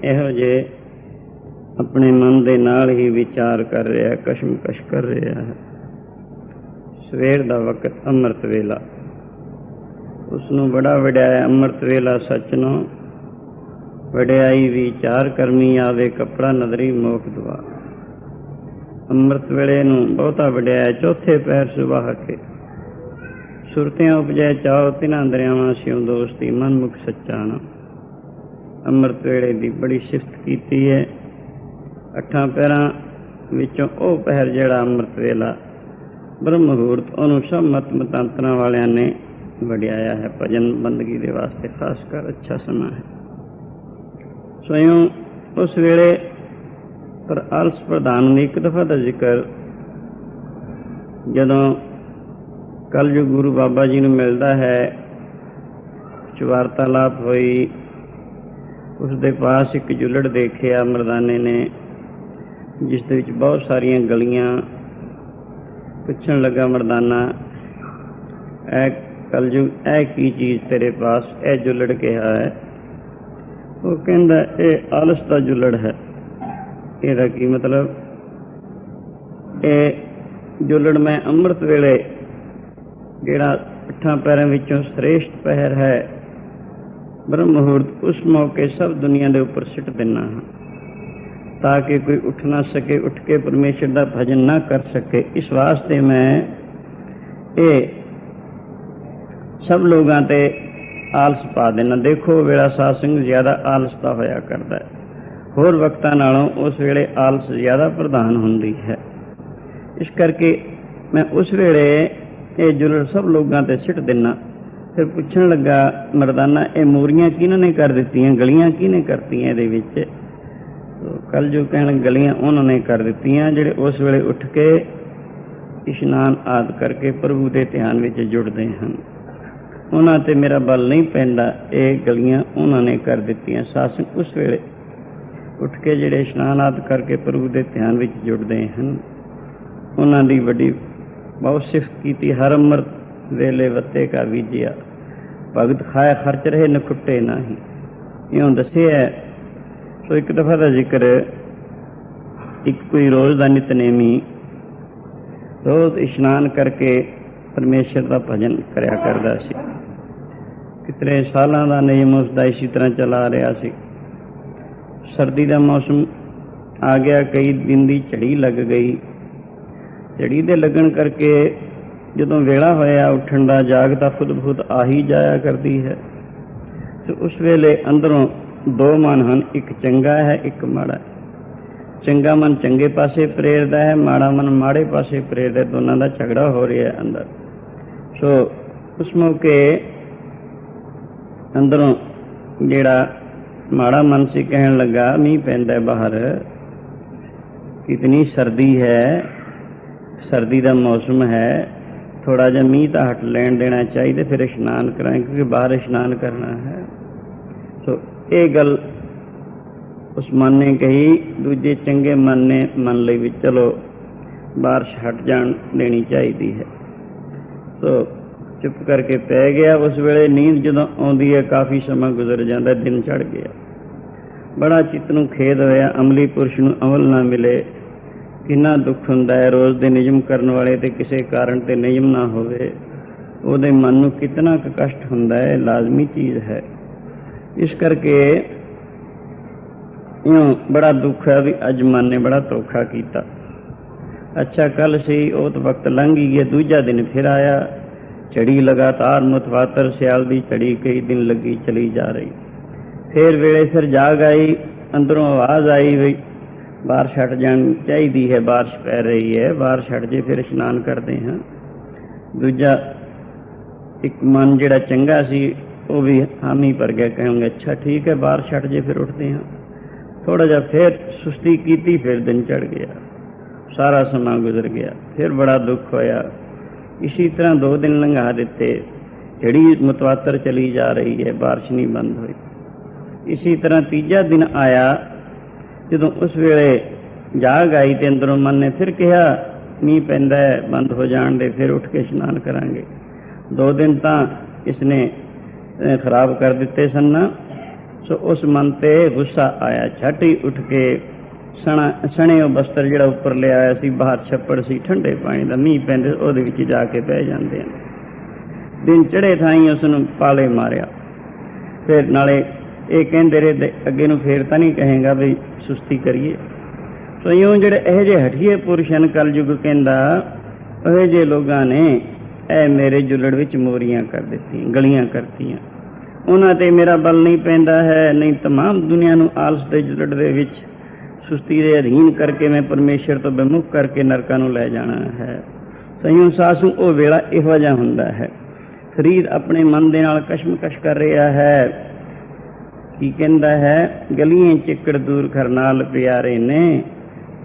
ਇਹੋ ਜਿਹੇ ਆਪਣੇ ਮਨ ਦੇ ਨਾਲ ਹੀ ਵਿਚਾਰ ਕਰ ਰਿਹਾ, ਕਸ਼ਮਕਸ਼ ਕਰ ਰਿਹਾ ਹੈ। ਸਵੇਰ ਦਾ ਵਕਤ ਅੰਮ੍ਰਿਤ ਵੇਲਾ, ਉਸਨੂੰ ਬੜਾ ਵਡਿਆਇਆ। ਅੰਮ੍ਰਿਤ ਵੇਲਾ ਸੱਚ ਨੂੰ ਵਡਿਆਈ ਵਿਚਾਰ ਕਰਮੀ, ਆਵੇ ਕੱਪੜਾ ਨਦਰੀ ਮੋਖ ਦਵਾ। ਅੰਮ੍ਰਿਤ ਵੇਲੇ ਨੂੰ ਬਹੁਤਾ ਵਡਿਆਇਆ। ਚੌਥੇ ਪੈਰ ਸੁਬਾਹ ਕੇ ਸੁਰਤਿਆਂ ਉਪਜੈ ਚਾਓ, ਤਿਨਾਂ ਦਰਿਆਵਾਂ ਸਿਉ ਦੋਸਤੀ, ਮਨ ਮੁਖ ਸੱਚਾ ਨਾ। ਅੰਮ੍ਰਿਤ ਵੇਲੇ ਦੀ ਬੜੀ ਸਿਫਤ ਕੀਤੀ ਹੈ। 8 ਪਹਿਰਾਂ ਵਿੱਚੋਂ ਉਹ ਪਹਿਰ ਜਿਹੜਾ ਅੰਮ੍ਰਿਤ ਵੇਲਾ ਬ੍ਰਹਮ ਮੁਹੂਰਤ, ਉਹਨੂੰ ਸਭ ਮਤ ਮਤਾਂਤਰਾਂ ਵਾਲਿਆਂ ਨੇ ਵਡਿਆਇਆ ਹੈ। ਭਜਨ ਬੰਦਗੀ ਦੇ ਵਾਸਤੇ ਖਾਸ ਕਰ ਅੱਛਾ ਸਮਾਂ ਹੈ। ਸਵਯੰ ਉਸ ਵੇਲੇ ਪਰ ਆਲਸ ਪ੍ਰਧਾਨ ਨੇ ਇੱਕ ਦਫਾ ਦਾ ਜ਼ਿਕਰ ਜਦੋਂ ਕਲਯੁਗ ਗੁਰੂ ਬਾਬਾ ਜੀ ਨੂੰ ਮਿਲਦਾ ਹੈ, ਵਾਰਤਾਲਾਪ ਹੋਈ। ਉਸਦੇ ਪਾਸ ਇੱਕ ਜੁੱਲੜ ਦੇਖਿਆ ਮਰਦਾਨੇ ਨੇ, ਜਿਸ ਦੇ ਵਿੱਚ ਬਹੁਤ ਸਾਰੀਆਂ ਗਲੀਆਂ। ਪੁੱਛਣ ਲੱਗਾ ਮਰਦਾਨਾ, ਇਹ ਕਲਯੁਗ ਇਹ ਕੀ ਚੀਜ਼ ਤੇਰੇ ਪਾਸ? ਇਹ ਜੁੱਲੜ ਕਿਹਾ ਹੈ। ਉਹ ਕਹਿੰਦਾ ਇਹ ਆਲਸ ਦਾ ਜੁੱਲੜ ਹੈ। ਇਹਦਾ ਕੀ ਮਤਲਬ? ਇਹ ਜੁੱਲੜ ਮੈਂ ਅੰਮ੍ਰਿਤ ਵੇਲੇ ਜਿਹੜਾ 8 ਪਹਿਰਾਂ ਵਿੱਚੋਂ ਸ੍ਰੇਸ਼ਟ ਪਹਿਰ ਹੈ ਬ੍ਰਹਮ ਮੁਹੂਰਤ, ਉਸ ਮੌਕੇ ਸਭ ਦੁਨੀਆ ਦੇ ਉੱਪਰ ਸਿੱਟ ਦਿੰਦਾ ਹਾਂ, ਤਾਂ ਕਿ ਕੋਈ ਉੱਠ ਨਾ ਸਕੇ, ਉੱਠ ਕੇ ਪਰਮੇਸ਼ਰ ਦਾ ਭਜਨ ਨਾ ਕਰ ਸਕੇ। ਇਸ ਵਾਸਤੇ ਮੈਂ ਇਹ ਸਭ ਲੋਕਾਂ ਤੇ ਆਲਸ ਪਾ ਦੇਣਾ। ਦੇਖੋ ਵੇਲਾ ਸਾਧ ਸੰਗਤ ਜ਼ਿਆਦਾ ਆਲਸ ਦਾ ਹੋਇਆ ਕਰਦਾ ਹੈ। ਹੋਰ ਵਕਤਾਂ ਨਾਲੋਂ ਉਸ ਵੇਲੇ ਆਲਸ ਜ਼ਿਆਦਾ ਪ੍ਰਧਾਨ ਹੁੰਦੀ ਹੈ। ਇਸ ਕਰਕੇ ਮੈਂ ਉਸ ਵੇਲੇ ਇਹ ਜੁਲੜ ਸਭ ਲੋਕਾਂ ਤੇ ਸਿੱਟ ਦਿੰਦਾ। ਫਿਰ ਪੁੱਛਣ ਲੱਗਾ ਮਰਦਾਨਾ, ਇਹ ਮੂਰੀਆਂ ਕਿਹਨਾਂ ਨੇ ਕਰ ਦਿੱਤੀਆਂ, ਗਲੀਆਂ ਕਿਹਨੇ ਕਰਤੀਆਂ ਇਹਦੇ ਵਿੱਚ? ਕਲਯੁਗ ਕਹਿਣ ਗਲੀਆਂ ਉਹਨਾਂ ਨੇ ਕਰ ਦਿੱਤੀਆਂ ਜਿਹੜੇ ਉਸ ਵੇਲੇ ਉੱਠ ਕੇ ਇਸ਼ਨਾਨ ਆਦਿ ਕਰਕੇ ਪ੍ਰਭੂ ਦੇ ਧਿਆਨ ਵਿੱਚ ਜੁੜਦੇ ਹਨ। ਉਹਨਾਂ ਤੇ ਮੇਰਾ ਬਲ ਨਹੀਂ ਪੈਂਦਾ, ਇਹ ਗਲੀਆਂ ਉਹਨਾਂ ਨੇ ਕਰ ਦਿੱਤੀਆਂ। ਸਾਸਨ ਉਸ ਵੇਲੇ ਉੱਠ ਕੇ ਜਿਹੜੇ ਇਸ਼ਨਾਨ ਆਦਿ ਕਰਕੇ ਪ੍ਰਭੂ ਦੇ ਧਿਆਨ ਵਿੱਚ ਜੁੜਦੇ ਹਨ, ਉਹਨਾਂ ਦੀ ਵੱਡੀ ਬਹੁਤ ਸਿਫਤ ਕੀਤੀ। ਹਰ ਅੰਮ੍ਰਿਤ ਵੇਲੇ ਵੱਤੇ ਕਾ ਬੀਜਿਆ, ਭਗਤ ਖਾਇਆ ਖਰਚ ਰਹੇ ਨਖੁੱਟੇ ਨਾਹੀਂ, ਇਉਂ ਦੱਸਿਆ। ਸੋ ਇੱਕ ਦਫਾ ਦਾ ਜ਼ਿਕਰ, ਇੱਕ ਕੋਈ ਰੋਜ਼ ਦਾ ਨਿਤਨੇਮੀ ਰੋਜ਼ ਇਸ਼ਨਾਨ ਕਰਕੇ ਪਰਮੇਸ਼ਰ ਦਾ ਭਜਨ ਕਰਿਆ ਕਰਦਾ ਸੀ। ਕਿਤਨੇ ਸਾਲਾਂ ਦਾ ਨਿਯਮ ਉਸਦਾ ਇਸੀ ਤਰ੍ਹਾਂ ਚਲਾ ਰਿਹਾ ਸੀ। ਸਰਦੀ ਦਾ ਮੌਸਮ ਆ ਗਿਆ, ਕਈ ਦਿਨ ਦੀ ਝੜੀ ਲੱਗ ਗਈ। ਝੜੀ ਦੇ ਲੱਗਣ ਕਰਕੇ ਜਦੋਂ ਵੇਲਾ ਹੋਇਆ ਉੱਠਣ ਦਾ, ਜਾਗ ਤਾਂ ਖੁਦ ਖੁਦ ਆ ਹੀ ਜਾਇਆ ਕਰਦੀ ਹੈ। ਤੇ ਉਸ ਵੇਲੇ ਅੰਦਰੋਂ 2 ਮਨ ਹਨ, ਇੱਕ ਚੰਗਾ ਹੈ, ਇੱਕ ਮਾੜਾ। ਚੰਗਾ ਮਨ ਚੰਗੇ ਪਾਸੇ ਪ੍ਰੇਰਦਾ ਹੈ, ਮਾੜਾ ਮਨ ਮਾੜੇ ਪਾਸੇ ਪ੍ਰੇਰਦਾ। ਦੋਨਾਂ ਦਾ ਝਗੜਾ ਹੋ ਰਿਹਾ ਹੈ ਅੰਦਰ। ਸੋ ਉਸ ਮੌਕੇ ਅੰਦਰੋਂ ਜਿਹੜਾ ਮਾੜਾ ਮਨ ਸੀ ਕਹਿਣ ਲੱਗਾ, ਮੀਂਹ ਪੈਂਦਾ ਬਾਹਰ, ਕਿਤਨੀ ਸਰਦੀ ਹੈ, ਸਰਦੀ ਦਾ ਮੌਸਮ ਹੈ, ਥੋੜਾ ਜਿਹਾ ਮੀਂਹ ਤਾਂ ਹਟ ਲੈਣ ਦੇਣਾ ਚਾਹੀਦਾ, ਫਿਰ ਇਸ਼ਨਾਨ ਕਰਾਂਗੇ ਕਿਉਂਕਿ ਬਾਹਰ ਇਸ਼ਨਾਨ ਕਰਨਾ ਹੈ। ਸੋ ਇਹ ਗੱਲ ਉਸ ਮਨ ਨੇ ਕਹੀ। ਦੂਜੇ ਚੰਗੇ ਮਨ ਨੇ ਮੰਨ ਲਈ ਵੀ ਚਲੋ ਬਾਰਿਸ਼ ਹਟ ਜਾਣ ਦੇਣੀ ਚਾਹੀਦੀ ਹੈ। ਸੋ ਚੁੱਪ ਕਰਕੇ ਪੈ ਗਿਆ। ਉਸ ਵੇਲੇ ਨੀਂਦ ਜਦੋਂ ਆਉਂਦੀ ਹੈ ਕਾਫੀ ਸਮਾਂ ਗੁਜ਼ਰ ਜਾਂਦਾ, ਦਿਨ ਚੜ੍ਹ ਗਿਆ। ਬੜਾ ਚਿੱਤ ਨੂੰ ਖੇਦ ਹੋਇਆ, ਅਮਲੀ ਪੁਰਸ਼ ਨੂੰ ਅਮਲ ਨਾ ਮਿਲੇ, ਕਿੰਨਾ ਦੁੱਖ ਹੁੰਦਾ ਹੈ। ਰੋਜ਼ ਦੇ ਨਿਯਮ ਕਰਨ ਵਾਲੇ ਤੇ ਕਿਸੇ ਕਾਰਨ ਤੇ ਨਿਯਮ ਨਾ ਹੋਵੇ। ਉਹਦੇ ਮਨ ਨੂੰ ਕਿਤਨਾ ਕੁ ਕਸ਼ਟ ਹੁੰਦਾ ਹੈ, ਲਾਜ਼ਮੀ ਚੀਜ਼ ਹੈ। ਇਸ ਕਰਕੇ ਇਉਂ ਬੜਾ ਦੁੱਖ ਹੈ ਵੀ ਅੱਜ ਮਨ ਨੇ ਬੜਾ ਧੋਖਾ ਕੀਤਾ। ਅੱਛਾ ਕੱਲ ਸੀ, ਉਹ ਤਾਂ ਵਕਤ ਲੰਘ ਹੀ ਗਿਆ, ਦੂਜਾ ਦਿਨ ਫਿਰ ਆਇਆ। ਝੜੀ ਲਗਾਤਾਰ ਮੁਤਵਾਤਰ ਸਿਆਲ ਦੀ ਝੜੀ ਕਈ ਦਿਨ ਲੱਗੀ ਚਲੀ ਜਾ ਰਹੀ। ਫਿਰ ਵੇਲੇ ਸਿਰ ਜਾਗ ਆਈ, ਅੰਦਰੋਂ ਆਵਾਜ਼ ਆਈ ਵੀ ਬਾਹਰ ਛੱਡ ਜਾਣੀ ਚਾਹੀਦੀ ਹੈ, ਬਾਰਿਸ਼ ਪੈ ਰਹੀ ਹੈ, ਬਾਹਰ ਛੱਡ ਜੇ ਫਿਰ ਇਸ਼ਨਾਨ ਕਰਦੇ ਹਾਂ। ਦੂਜਾ ਇੱਕ ਮਨ ਜਿਹੜਾ ਚੰਗਾ ਸੀ ਉਹ ਵੀ ਹਾਮੀ ਭਰ ਗਿਆ, ਕਹਾਂਗੇ ਅੱਛਾ ਠੀਕ ਹੈ ਬਾਹਰ ਛੱਡ ਜੇ ਫਿਰ ਉੱਠਦੇ ਹਾਂ। ਥੋੜ੍ਹਾ ਜਿਹਾ ਫਿਰ ਸੁਸਤੀ ਕੀਤੀ, ਫਿਰ ਦਿਨ ਚੜ੍ਹ ਗਿਆ, ਸਾਰਾ ਸਮਾਂ ਗੁਜ਼ਰ ਗਿਆ। ਫਿਰ ਬੜਾ ਦੁੱਖ ਹੋਇਆ। ਇਸੀ ਤਰ੍ਹਾਂ 2 ਦਿਨ ਲੰਘਾ ਦਿੱਤੇ, ਝੜੀ ਮੁਤਵਾਤਰ ਚਲੀ ਜਾ ਰਹੀ ਹੈ, ਬਾਰਿਸ਼ ਨਹੀਂ ਬੰਦ ਹੋਈ। ਇਸੀ ਤਰ੍ਹਾਂ ਤੀਜਾ ਦਿਨ ਆਇਆ, ਜਦੋਂ ਉਸ ਵੇਲੇ ਜਾਗ ਆਈ ਤੇ ਅੰਦਰੋਂ ਮਨ ਨੇ ਫਿਰ ਕਿਹਾ ਮੀਂਹ ਪੈਂਦਾ ਹੈ, ਬੰਦ ਹੋ ਜਾਣ ਦੇ, ਫਿਰ ਉੱਠ ਕੇ ਇਸ਼ਨਾਨ ਕਰਾਂਗੇ। 2 ਦਿਨ ਤਾਂ ਇਸਨੇ ਖਰਾਬ ਕਰ ਦਿੱਤੇ ਸਨ ਨਾ। ਸੋ ਉਸ ਮਨ ਤੇ ਗੁੱਸਾ ਆਇਆ, ਝੱਟ ਹੀ ਉੱਠ ਕੇ ਸਣੇ ਉਹ ਬਸਤਰ ਜਿਹੜਾ ਉੱਪਰ ਲਿਆਇਆ ਸੀ, ਬਾਹਰ ਛੱਪੜ ਸੀ ਠੰਡੇ ਪਾਣੀ ਦਾ, ਮੀਂਹ ਪੈਂਦੇ ਉਹਦੇ ਵਿੱਚ ਜਾ ਕੇ ਪੈ ਜਾਂਦੇ ਹਨ। ਦਿਨ ਚੜ੍ਹੇ ਥਾਈ ਉਸ ਨੂੰ ਪਾਲੇ ਮਾਰਿਆ। ਫਿਰ ਨਾਲੇ ਇਹ ਕਹਿੰਦੇ ਰਹੇ ਅੱਗੇ ਨੂੰ ਫੇਰ ਤਾਂ ਨਹੀਂ ਕਹੇਗਾ ਵੀ ਸੁਸਤੀ ਕਰੀਏ। ਸੋ ਇਉਂ ਜਿਹੜੇ ਇਹੋ ਜਿਹੇ ਹਠੀਏ ਪੁਰਸ਼ ਹਨ, ਕਲਯੁਗ ਕਹਿੰਦਾ ਇਹੋ ਜਿਹੇ ਲੋਕਾਂ ਨੇ ਇਹ ਮੇਰੇ ਜੁਲੜ ਵਿੱਚ ਮੋਰੀਆਂ ਕਰ ਦਿੱਤੀਆਂ, ਗਲੀਆਂ ਕਰਤੀਆਂ। ਉਹਨਾਂ ਤੇ ਮੇਰਾ ਬਲ ਨਹੀਂ ਪੈਂਦਾ ਹੈ, ਨਹੀਂ ਤਮਾਮ ਦੁਨੀਆ ਨੂੰ ਆਲਸ ਦੇ ਜੁਲੜ ਦੇ ਵਿੱਚ ਸੁਸਤੀ ਦੇ ਅਧੀਨ ਕਰਕੇ ਮੈਂ ਪਰਮੇਸ਼ਰ ਤੋਂ ਬੇਮੁਖ ਕਰਕੇ ਨਰਕਾਂ ਨੂੰ ਲੈ ਜਾਣਾ ਹੈ। ਸਈਓ ਸਾਸੂ ਉਹ ਵੇਲਾ ਇਹੋ ਜਿਹਾ ਹੁੰਦਾ ਹੈ। ਫਰੀਦ ਆਪਣੇ ਮਨ ਦੇ ਨਾਲ ਕਸ਼ਮਕਸ਼ ਕਰ ਰਿਹਾ ਹੈ। ਕੀ ਕਹਿੰਦਾ ਹੈ, ਗਲੀਆਂ ਚਿੱਕੜ ਦੂਰ ਕਰਨਾਲ ਪਿਆਰੇ ਨੇ,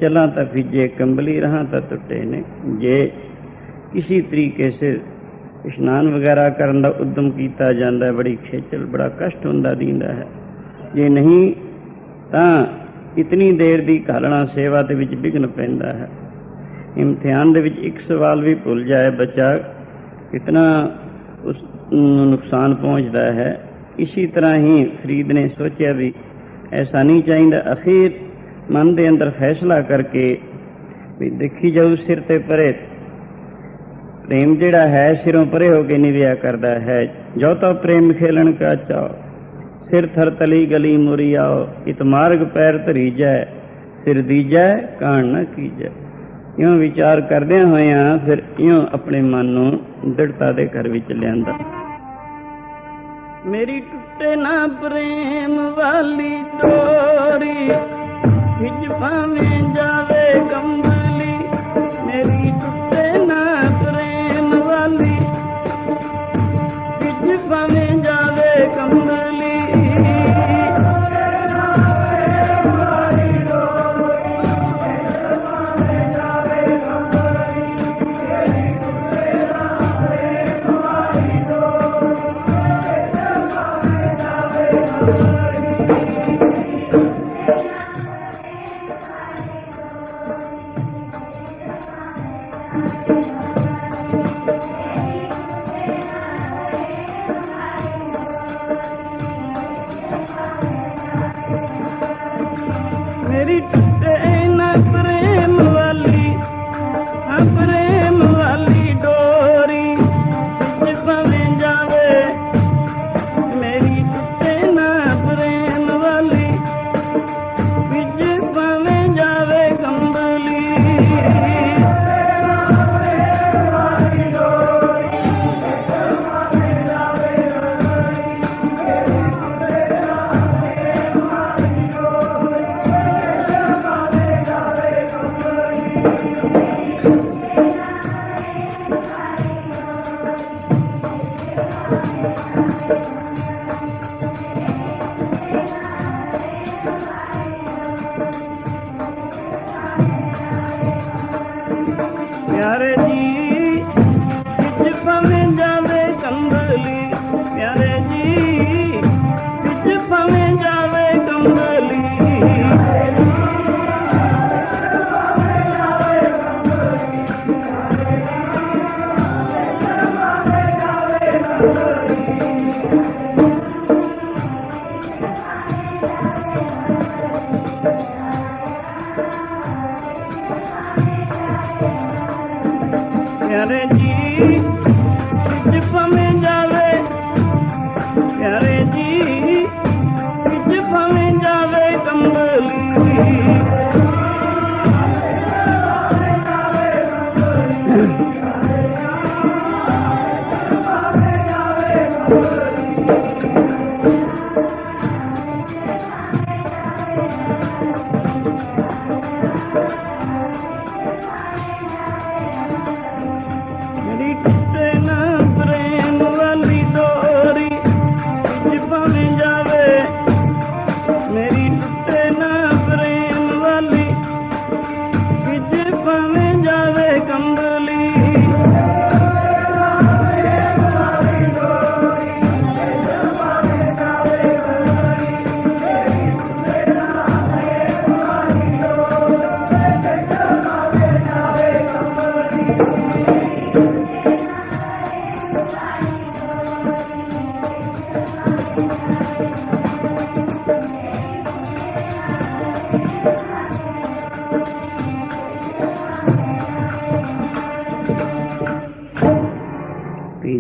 ਚਲਾਂ ਤਾਂ ਫਿਜੇ ਕੰਬਲੀ ਰਹਾਂ ਤਾਂ ਟੁੱਟੇ ਨੇ। ਜੇ किसी तरीके से इशनान वगैरह करने का उद्यम किया जाता है, बड़ी खेचल बड़ा कष्ट होंदा दींदा है। जे नहीं तो इतनी देर की घालना सेवा के विच विघन पैंदा है। इम्तिहान दे विच एक सवाल भी भुल जाए बच्चा, कितना उस नुकसान पहुँचता है। इसी तरह ही फरीद ने सोचा भी ऐसा नहीं चाहिए। अखीर मन के अंदर फैसला करके भी देखी जाऊ, सिर ते परे प्रेम जिहड़ा है सिरों परे होके निविया करता है। जो तो प्रेम खेलन का चाओ, सिर थर तली गली मुरी आओ, इत मार्ग पैर धरी जाए, सिर दीजै कान न कीजै। इउं विचार करदे होया फिर इउं अपने मन नूं दृढ़ता दे घर विच लिआंदा। मेरी टुटे ना प्रेम वाली डोरी, विच भावें जावे कंबली। मेरी टुटे ना प्रेम वाली, विच भावें जावे कंबली। मेरी टुटे ना प्रेम वाली, हाँ प्रेम वाली डोरी, विच भावें जावे। मेरी टुटे ना प्रेम वाली, विच भावें जावे कंबली। प्यारे जी विच भावें जावे कंबली, प्यारे जी विच भावें जावे कंबली। प्यारे जी विच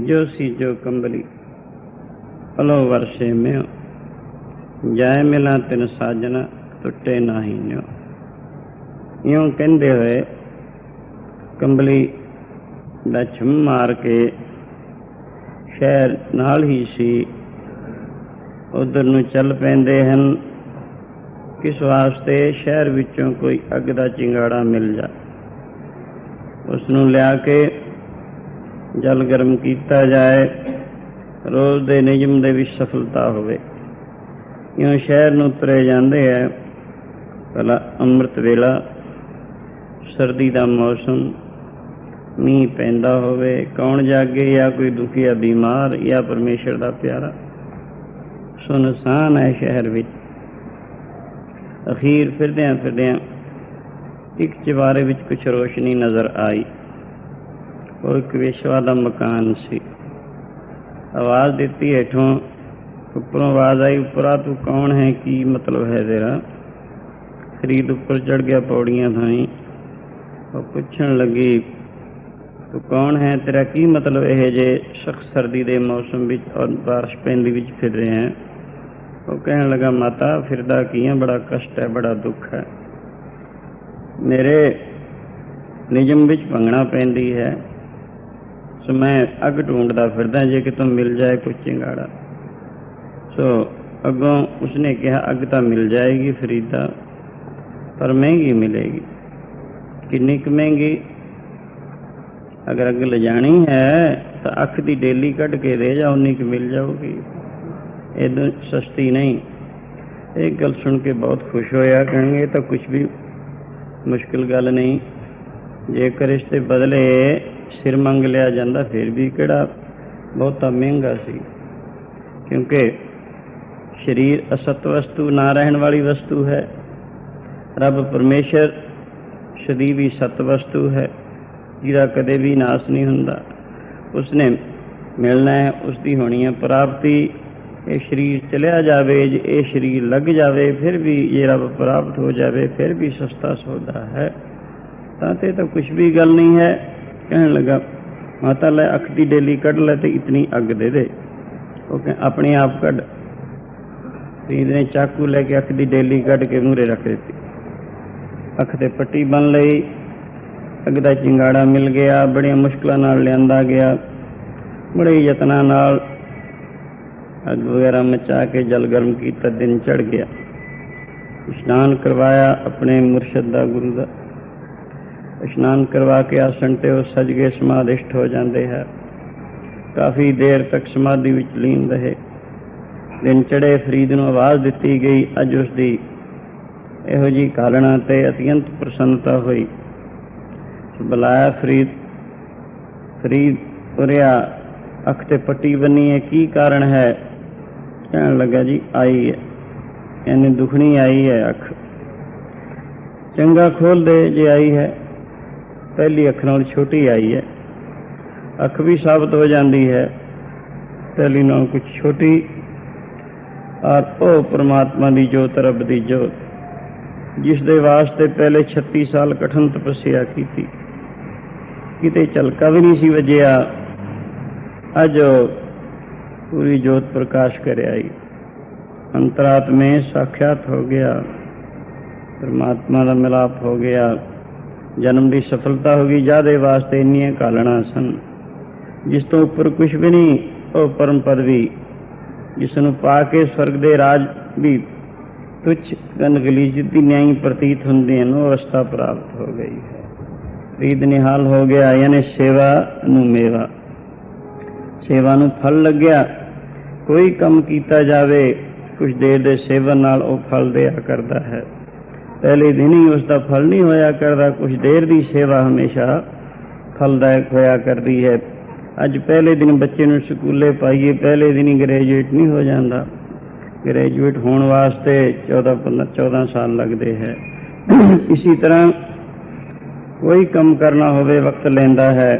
जो सी जो कंबली पलो वर्षे में जाए मिला तिन साजना टुटे नाही न्यो। इयों कहते हुए कंबली दा छम मार के शहर नाल ही सी उधर नूं चल पैंदे हन। किस वास्ते? शहर विचों कोई अग दा चिंगाड़ा मिल जा, उसनूं लिया के जल गर्म कीता जाए, रोज़ दे नियम दे विच सफलता होवे। इयों शहर नूं तुरे जांदे है। भला अमृत वेला, सर्दी दा मौसम, मींह पैंदा होवे, कौन जागे? या कोई दुखी या बीमार या परमेश्वर दा प्यारा। सुनसान है शहर विच। अखीर फिरदियां फिरदियां एक चबारे विच कुछ रोशनी नज़र आई। वो एक वेश्या दा मकान सी। आवाज़ दिती हेठों, उपरों आवाज़ आई, उपरा तू कौन है, की मतलब है तेरा? फरीद उपर चढ़ गया पौड़ियां थाई। और पुछण लगी, तू कौन है, तेरा की मतलब? यह जे सख्त सर्दी के मौसम विच और बारिश पैंदी विच फिर रहे हैं। वो कहने लगा, माता फिरदा की है, बड़ा कष्ट है, बड़ा दुख है। मेरे निजम विच भंगना पैंदी है, सो मैं अग ढूंढदा फिरदा जे कि तुम मिल जाए कुछ चिंगाड़ा। सो अगों उसने कहा, अग तो मिल जाएगी फरीदा, पर महंगी मिलेगी। किन्नी क महंगी? अगर अग ले जानी है तो अख की डेली कट के दे जा, उन्नी की मिल जाओगी, इधर सस्ती नहीं। एक गल सुन के बहुत खुश होया। कहेंगे तो कुछ भी मुश्किल गल नहीं, जेकर इसके बदले सिर मंग लिया जाता फिर भी किहड़ा बहुता महंगा सी। क्योंकि शरीर असत वस्तु, ना रहन वाली वस्तु है। रब परमेश्वर सदी भी सत वस्तु है, जिहदा कदे भी नाश नहीं हुंदा। उसने मिलना है, उसकी होनी है प्राप्ति। ये शरीर चलिया जावे, जे ये शरीर लग जावे, फिर भी ये रब प्राप्त हो जावे, फिर भी सस्ता सौदा है। ताते तो कुछ भी गल नहीं है। कहने लगा, माता ले अख की डेली कढ़ ले, तो इतनी अग दे दे। वो कह अपने आप कढ़। फरीद ने चाकू लेके अख की डेली कढ़ के मूहरे रख दी। अख ते पट्टी बन लई। अग दा चिंगाड़ा मिल गया। बड़िया मुश्किलों नाल लियांदा गया। बड़े यत्नां नाल अग वगैरह मचा के जल गर्म किया। दिन चढ़ गया। स्नान करवाया अपने मुर्शद दा, गुरु दा। स्नान करवा के आसन ते वो सज गए, समाधिष्ट हो जाते हैं। काफ़ी देर तक समाधि विच लीन रहे। दिन चढ़े। फरीद नूं आवाज़ दी गई। अज उसकी इहो जी कालना ते अत्यंत प्रसन्नता हुई। बुलाया फरीद। फरीद उरिया, अख ते पट्टी बनी है, की कारण है? कहने लगा, जी आई है, यानी दुखनी आई है अख। चंगा खोल दे जे आई है। पहली अख नाल छोटी आई है। अख भी साबित हो जाती है पहली नाल कुछ छोटी। और ओ परमात्मा की जोत, रब की जोत, जिस दे वास्ते पहले 36 साल कठिन तपस्या की थी, किते झलका भी नहीं सी वजिया। अज पूरी जोत प्रकाश कर आई। अंतरात्मे साक्षात हो गया, परमात्मा का मिलाप हो गया, जन्म की सफलता हो गई। जादे वास्ते इन्नियां कालना सन, जिस तो उपर कुछ भी नहीं। वो परम पदवी जिसनों पा के स्वर्ग दे राज भी तुच्छ गलीजित न्यायी प्रतीत होंगे हैं, वो अवस्था प्राप्त हो गई है। फरीद निहाल हो गया, यानी सेवा नूं मेवा, सेवा नूं फल लग गया। कोई कम किया जावे, कुछ देर दे सेवन नाल वो फल दिया करता है। पहले दिन ही उसका फल नहीं होया करता, कुछ देर की सेवा हमेशा फलदायक होया करती है। अज पहले दिन बच्चे नूं स्कूले पाइए, पहले दिन ही ग्रेजुएट नहीं हो जाता। ग्रेजुएट होने वास्ते 14 साल लगते हैं। इसी तरह कोई कम करना होवे वक्त लेंदा है,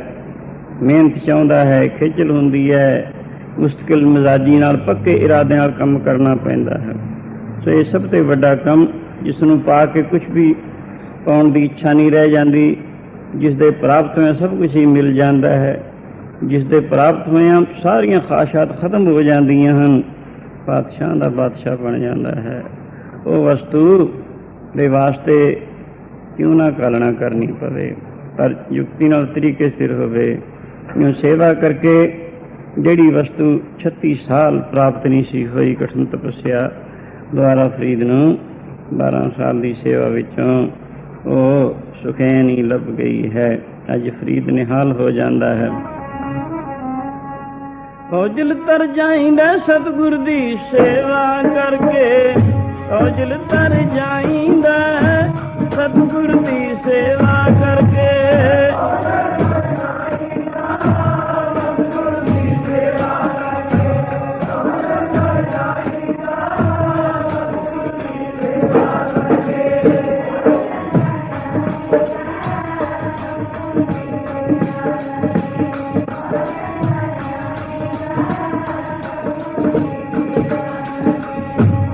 मेहनत चाहता है, खिचल होंदी है, मुश्किल मिजाजी नाल पक्के इरादे नाल कम करना पैंदा है। सो ये सब तो वड्डा कम, जिसनों पा के कुछ भी पाउण की इच्छा नहीं रह जाती, जिस दे प्राप्त में सब कुछ ही मिल जाता है। ਜਿਸ ਦੇ ਪ੍ਰਾਪਤ ਹੋਇਆਂ ਸਾਰੀਆਂ ਖਾਸ਼ਾਤ ਖਤਮ ਹੋ ਜਾਂਦੀਆਂ ਹਨ, ਪਾਤਸ਼ਾਹਾਂ ਦਾ ਬਾਦਸ਼ਾਹ ਬਣ ਜਾਂਦਾ ਹੈ। ਉਹ ਵਸਤੂ ਦੇ ਵਾਸਤੇ ਕਿਉਂ ਨਾ ਕਾਲਣਾ ਕਰਨੀ ਪਵੇ, ਪਰ ਯੁਕਤੀ ਨਾਲ ਤਰੀਕੇ ਸਿਰ ਹੋਵੇ। ਇਉਂ ਸੇਵਾ ਕਰਕੇ ਜਿਹੜੀ ਵਸਤੂ 36 ਸਾਲ ਪ੍ਰਾਪਤ ਨਹੀਂ ਸੀ ਹੋਈ ਕਠਿਨ ਤਪੱਸਿਆ ਦੁਆਰਾ ਫਰੀਦ ਨੂੰ 12 ਸਾਲ ਦੀ ਸੇਵਾ ਵਿੱਚੋਂ ਉਹ ਸੁਖੈਨ ਹੀ ਲੱਭ ਗਈ ਹੈ। ਅੱਜ ਫਰੀਦ ਨਿਹਾਲ ਹੋ ਜਾਂਦਾ ਹੈ। ਔਜਲ ਤਰ ਜਾਈਂਦਾ ਸਤਿਗੁਰ ਦੀ ਸੇਵਾ ਕਰਕੇ, ਔਜਲ ਤਰ ਜਾਈਂਦਾ ਸਤਿਗੁਰ ਦੀ ਸੇਵਾ ਕਰਕੇ।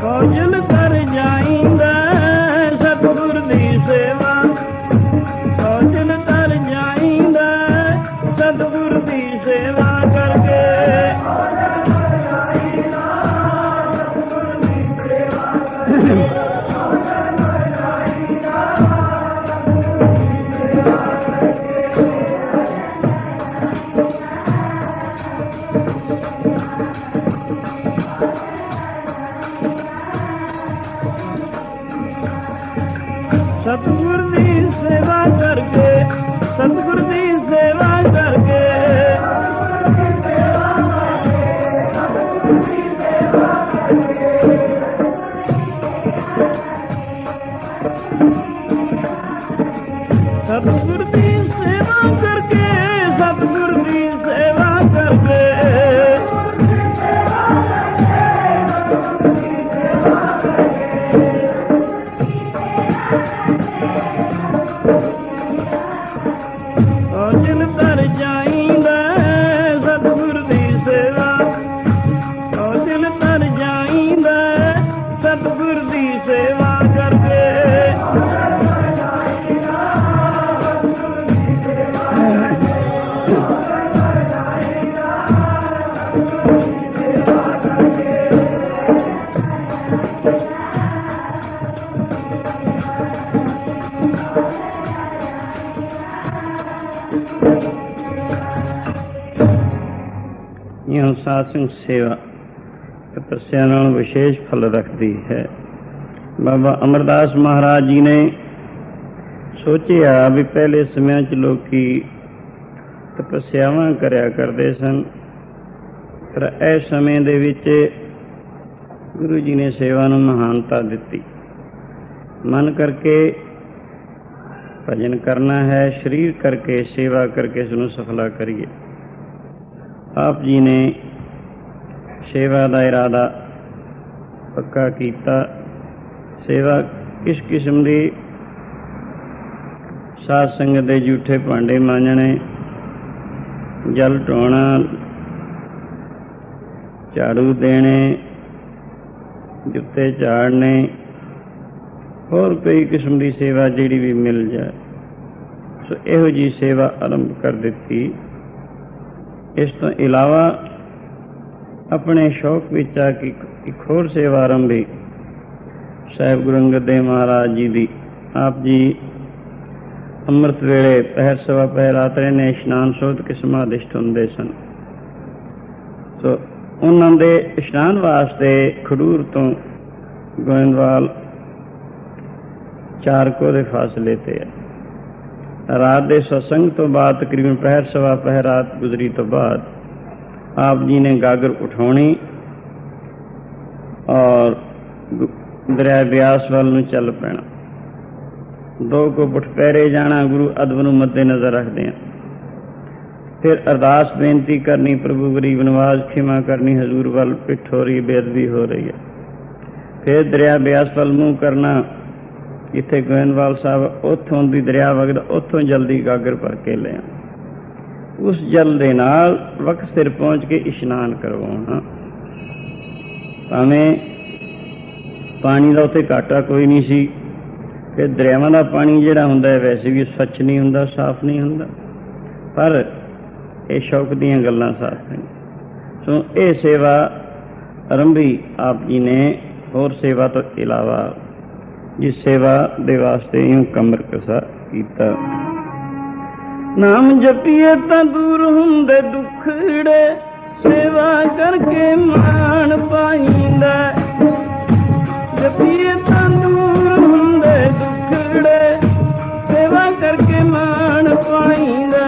ਔਜਲ ਤਰ ਜਾਈਂਦਾ ਸਤਿਗੁਰ ਦੀ ਸੇਵਾ, ਔਜਲ ਤਰ ਜਾਈਂਦਾ ਸਤਿਗੁਰ ਦੀ ਸੇਵਾ ਕਰਕੇ। ਸਤਿਗੁਰ ਦੀ ਸੇਵਾ ਕਰਕੇ, ਸਤਿਗੁਰ ਦੀ ਸੇਵਾ ਕਰਕੇ। ਸਤਿਗੁਰ ਦੀ ਸੇਵਾ ਕਰਕੇ, ਸਤਿਗੁਰ ਦੀ ਸੇਵਾ ਕਰਕੇ। ਔਜਲ ਤਰ ਜਾਈਂਦਾ ਸਤਿਗੁਰ ਦੀ ਸੇਵਾ, ਔਜਲ ਤਰ ਜਾਈਂਦਾ ਸਤਿਗੁਰ ਦੀ ਸੇਵਾ ਕਰਕੇ। ਇਉਂ ਸਾਧ ਸੰਗ ਸੇਵਾ ਤਪੱਸਿਆ ਨਾਲ ਵਿਸ਼ੇਸ਼ ਫਲ ਰੱਖਦੀ ਹੈ। ਬਾਬਾ ਅਮਰਦਾਸ ਮਹਾਰਾਜ ਜੀ ਨੇ ਸੋਚਿਆ ਵੀ ਪਹਿਲੇ ਸਮਿਆਂ 'ਚ ਲੋਕੀ ਤਪੱਸਿਆਵਾਂ ਕਰਿਆ ਕਰਦੇ ਸਨ, ਪਰ ਇਸ ਸਮੇਂ ਦੇ ਵਿੱਚ ਗੁਰੂ ਜੀ ਨੇ ਸੇਵਾ ਨੂੰ ਮਹਾਨਤਾ ਦਿੱਤੀ। ਮਨ ਕਰਕੇ ਭਜਨ ਕਰਨਾ ਹੈ, ਸਰੀਰ ਕਰਕੇ ਸੇਵਾ ਕਰਕੇ ਇਸ ਨੂੰ ਸਫਲਾ ਕਰੀਏ। ਆਪ ਜੀ ਨੇ ਸੇਵਾ ਦਾ ਇਰਾਦਾ ਪੱਕਾ ਕੀਤਾ। ਸੇਵਾ ਕਿਸ ਕਿਸਮ ਦੀ? ਸਾਧ ਸੰਗਤ ਦੇ ਜੂਠੇ ਭਾਂਡੇ ਮਾਂਜਣੇ, ਜਲ ਢੋਣਾ, ਝਾੜੂ ਦੇਣੇ, ਜੁੱਤੇ ਝਾੜਨੇ, ਹੋਰ ਕਈ ਕਿਸਮ ਦੀ ਸੇਵਾ ਜਿਹੜੀ ਵੀ ਮਿਲ ਜਾਏ, ਸੋ ਇਹੋ ਜਿਹੀ ਸੇਵਾ ਆਰੰਭ ਕਰ ਦਿੱਤੀ। ਇਸ ਤੋਂ ਇਲਾਵਾ ਆਪਣੇ ਸ਼ੌਕ ਵਿੱਚ ਆ ਕੇ ਇੱਕ ਹੋਰ ਸੇਵਾ ਆਰੰਭੀ ਸਾਹਿਬ ਗੁਰੂ ਅੰਗਦ ਦੇਵ ਮਹਾਰਾਜ ਜੀ ਦੀ। ਆਪ ਜੀ ਅੰਮ੍ਰਿਤ ਵੇਲੇ ਪਹਿਰ ਸਵਾ ਪਹਿਰ ਰਾਤਰੇ ਨੇ ਇਸ਼ਨਾਨ ਸੋਧ ਕੇ ਸਮਾਧਿਸ਼ਟ ਹੁੰਦੇ ਸਨ। ਸੋ ਉਹਨਾਂ ਦੇ ਇਸ਼ਨਾਨ ਵਾਸਤੇ ਖਡੂਰ ਤੋਂ ਗੋਇੰਦਵਾਲ 4 ਕੋਹ ਦੇ ਫਾਸਲੇ ਤੇ ਹੈ। ਰਾਤ ਦੇ ਸਤਸੰਗ ਤੋਂ ਬਾਅਦ ਤਕਰੀਬਨ ਪਹਿਰ ਸਵਾ ਪਹਿਰ ਰਾਤ ਗੁਜ਼ਰੀ ਤੋਂ ਬਾਅਦ ਆਪ ਜੀ ਨੇ ਗਾਗਰ ਉਠਾਉਣੀ ਔਰ ਦਰਿਆ ਬਿਆਸ ਵੱਲ ਨੂੰ ਚੱਲ ਪੈਣਾ। 2 ਕੋ ਪੁੱਠ ਪਹਿਰੇ ਜਾਣਾ, ਗੁਰੂ ਅਦਬ ਨੂੰ ਮੱਦੇ ਨਜ਼ਰ ਰੱਖਦੇ ਹਾਂ। ਫਿਰ ਅਰਦਾਸ ਬੇਨਤੀ ਕਰਨੀ, ਪ੍ਰਭੂ ਗਰੀਬ ਨਵਾਜ਼ ਖਿਮਾ ਕਰਨੀ, ਹਜ਼ੂਰ ਵੱਲ ਪਿੱਠ ਹੋ ਰਹੀ, ਬੇਅਦਬੀ ਹੋ ਰਹੀ ਹੈ। ਫਿਰ ਦਰਿਆ ਬਿਆਸ ਵੱਲ ਮੂੰਹ ਕਰਨਾ, ਜਿੱਥੇ ਗੋਇੰਦਵਾਲ ਸਾਹਿਬ ਉੱਥੋਂ ਦੀ ਦਰਿਆ ਵਗਦਾ, ਉੱਥੋਂ ਜਲਦੀ ਗਾਗਰ ਭਰ ਕੇ ਲਿਆ। ਉਸ ਜਲ ਦੇ ਨਾਲ ਵਕਤ ਸਿਰ ਪਹੁੰਚ ਕੇ ਇਸ਼ਨਾਨ ਕਰਵਾਉਣਾ। ਭਾਵੇਂ ਪਾਣੀ ਦਾ ਉੱਥੇ ਘਾਟਾ ਕੋਈ ਨਹੀਂ ਸੀ ਕਿ ਦਰਿਆਵਾਂ ਦਾ ਪਾਣੀ ਜਿਹੜਾ ਹੁੰਦਾ ਹੈ ਵੈਸੇ ਵੀ ਸੱਚ ਨਹੀਂ ਹੁੰਦਾ, ਸਾਫ਼ ਨਹੀਂ ਹੁੰਦਾ, ਪਰ ਇਹ ਸ਼ੌਕ ਦੀਆਂ ਗੱਲਾਂ ਸਾਥ ਨੇ। ਸੋ ਇਹ ਸੇਵਾ ਆਰੰਭੀ ਆਪ ਜੀ ਨੇ, ਹੋਰ ਸੇਵਾ ਤੋਂ ਇਲਾਵਾ ਜਿਸ ਸੇਵਾ ਦੇ ਵਾਸਤੇ ਇਉਂ ਕਮਰ ਕਸਾ ਕੀਤਾ। ਨਾਮ ਜਪੀਏ ਤਾਂ ਦੂਰ ਹੁੰਦੇ ਦੁਖੜੇ, ਸੇਵਾ ਕਰਕੇ ਮਾਣ ਪਾਈਂਦਾ। ਜਪੀਏ ਤਾਂ ਦੂਰ ਹੁੰਦੇ ਦੁਖੜੇ, ਸੇਵਾ ਕਰਕੇ ਮਾਣ ਪਾਈਂਦਾ।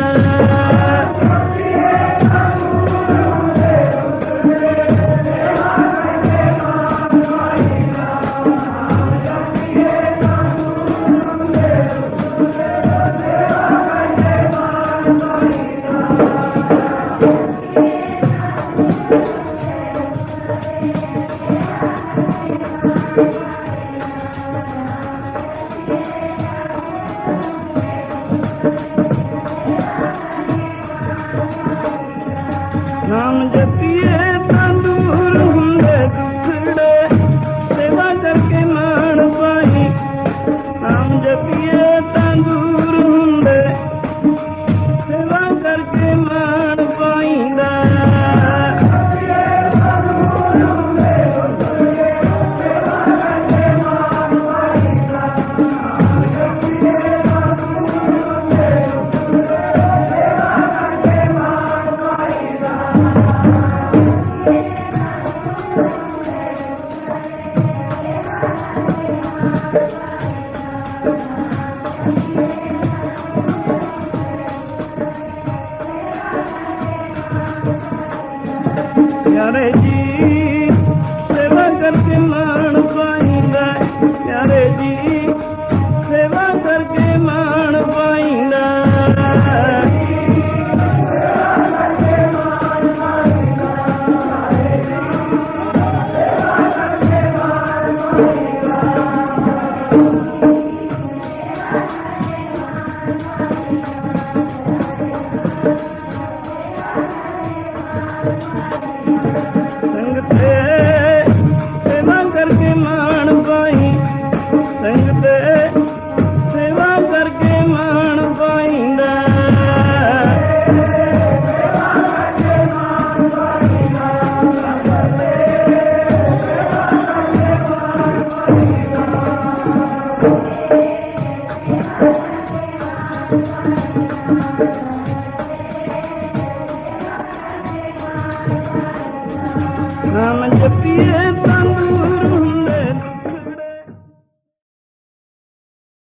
ਨਾਮ ਜਪੀਏ ਤਾਂ ਦੂਰ ਹੁੰਦੇ ਦੁਖੜੇ, ਸੇਵਾ ਕਰਕੇ ਮਾਣ ਪਾਈ। ਨਾਮ ਜਪੀਏ ਤਾਂ ਦੂਰ ਹੁੰਦੇ, ਸੇਵਾ ਕਰਕੇ ਮਾਣ ਪਾਈਂਦਾ। प्यारे जी सेवा करके मान पाइंदा। प्यारे जी सेवा करके मान पाइंदा। सेवा करके मान पाई, संगते सेवा करके मान पाइंदा।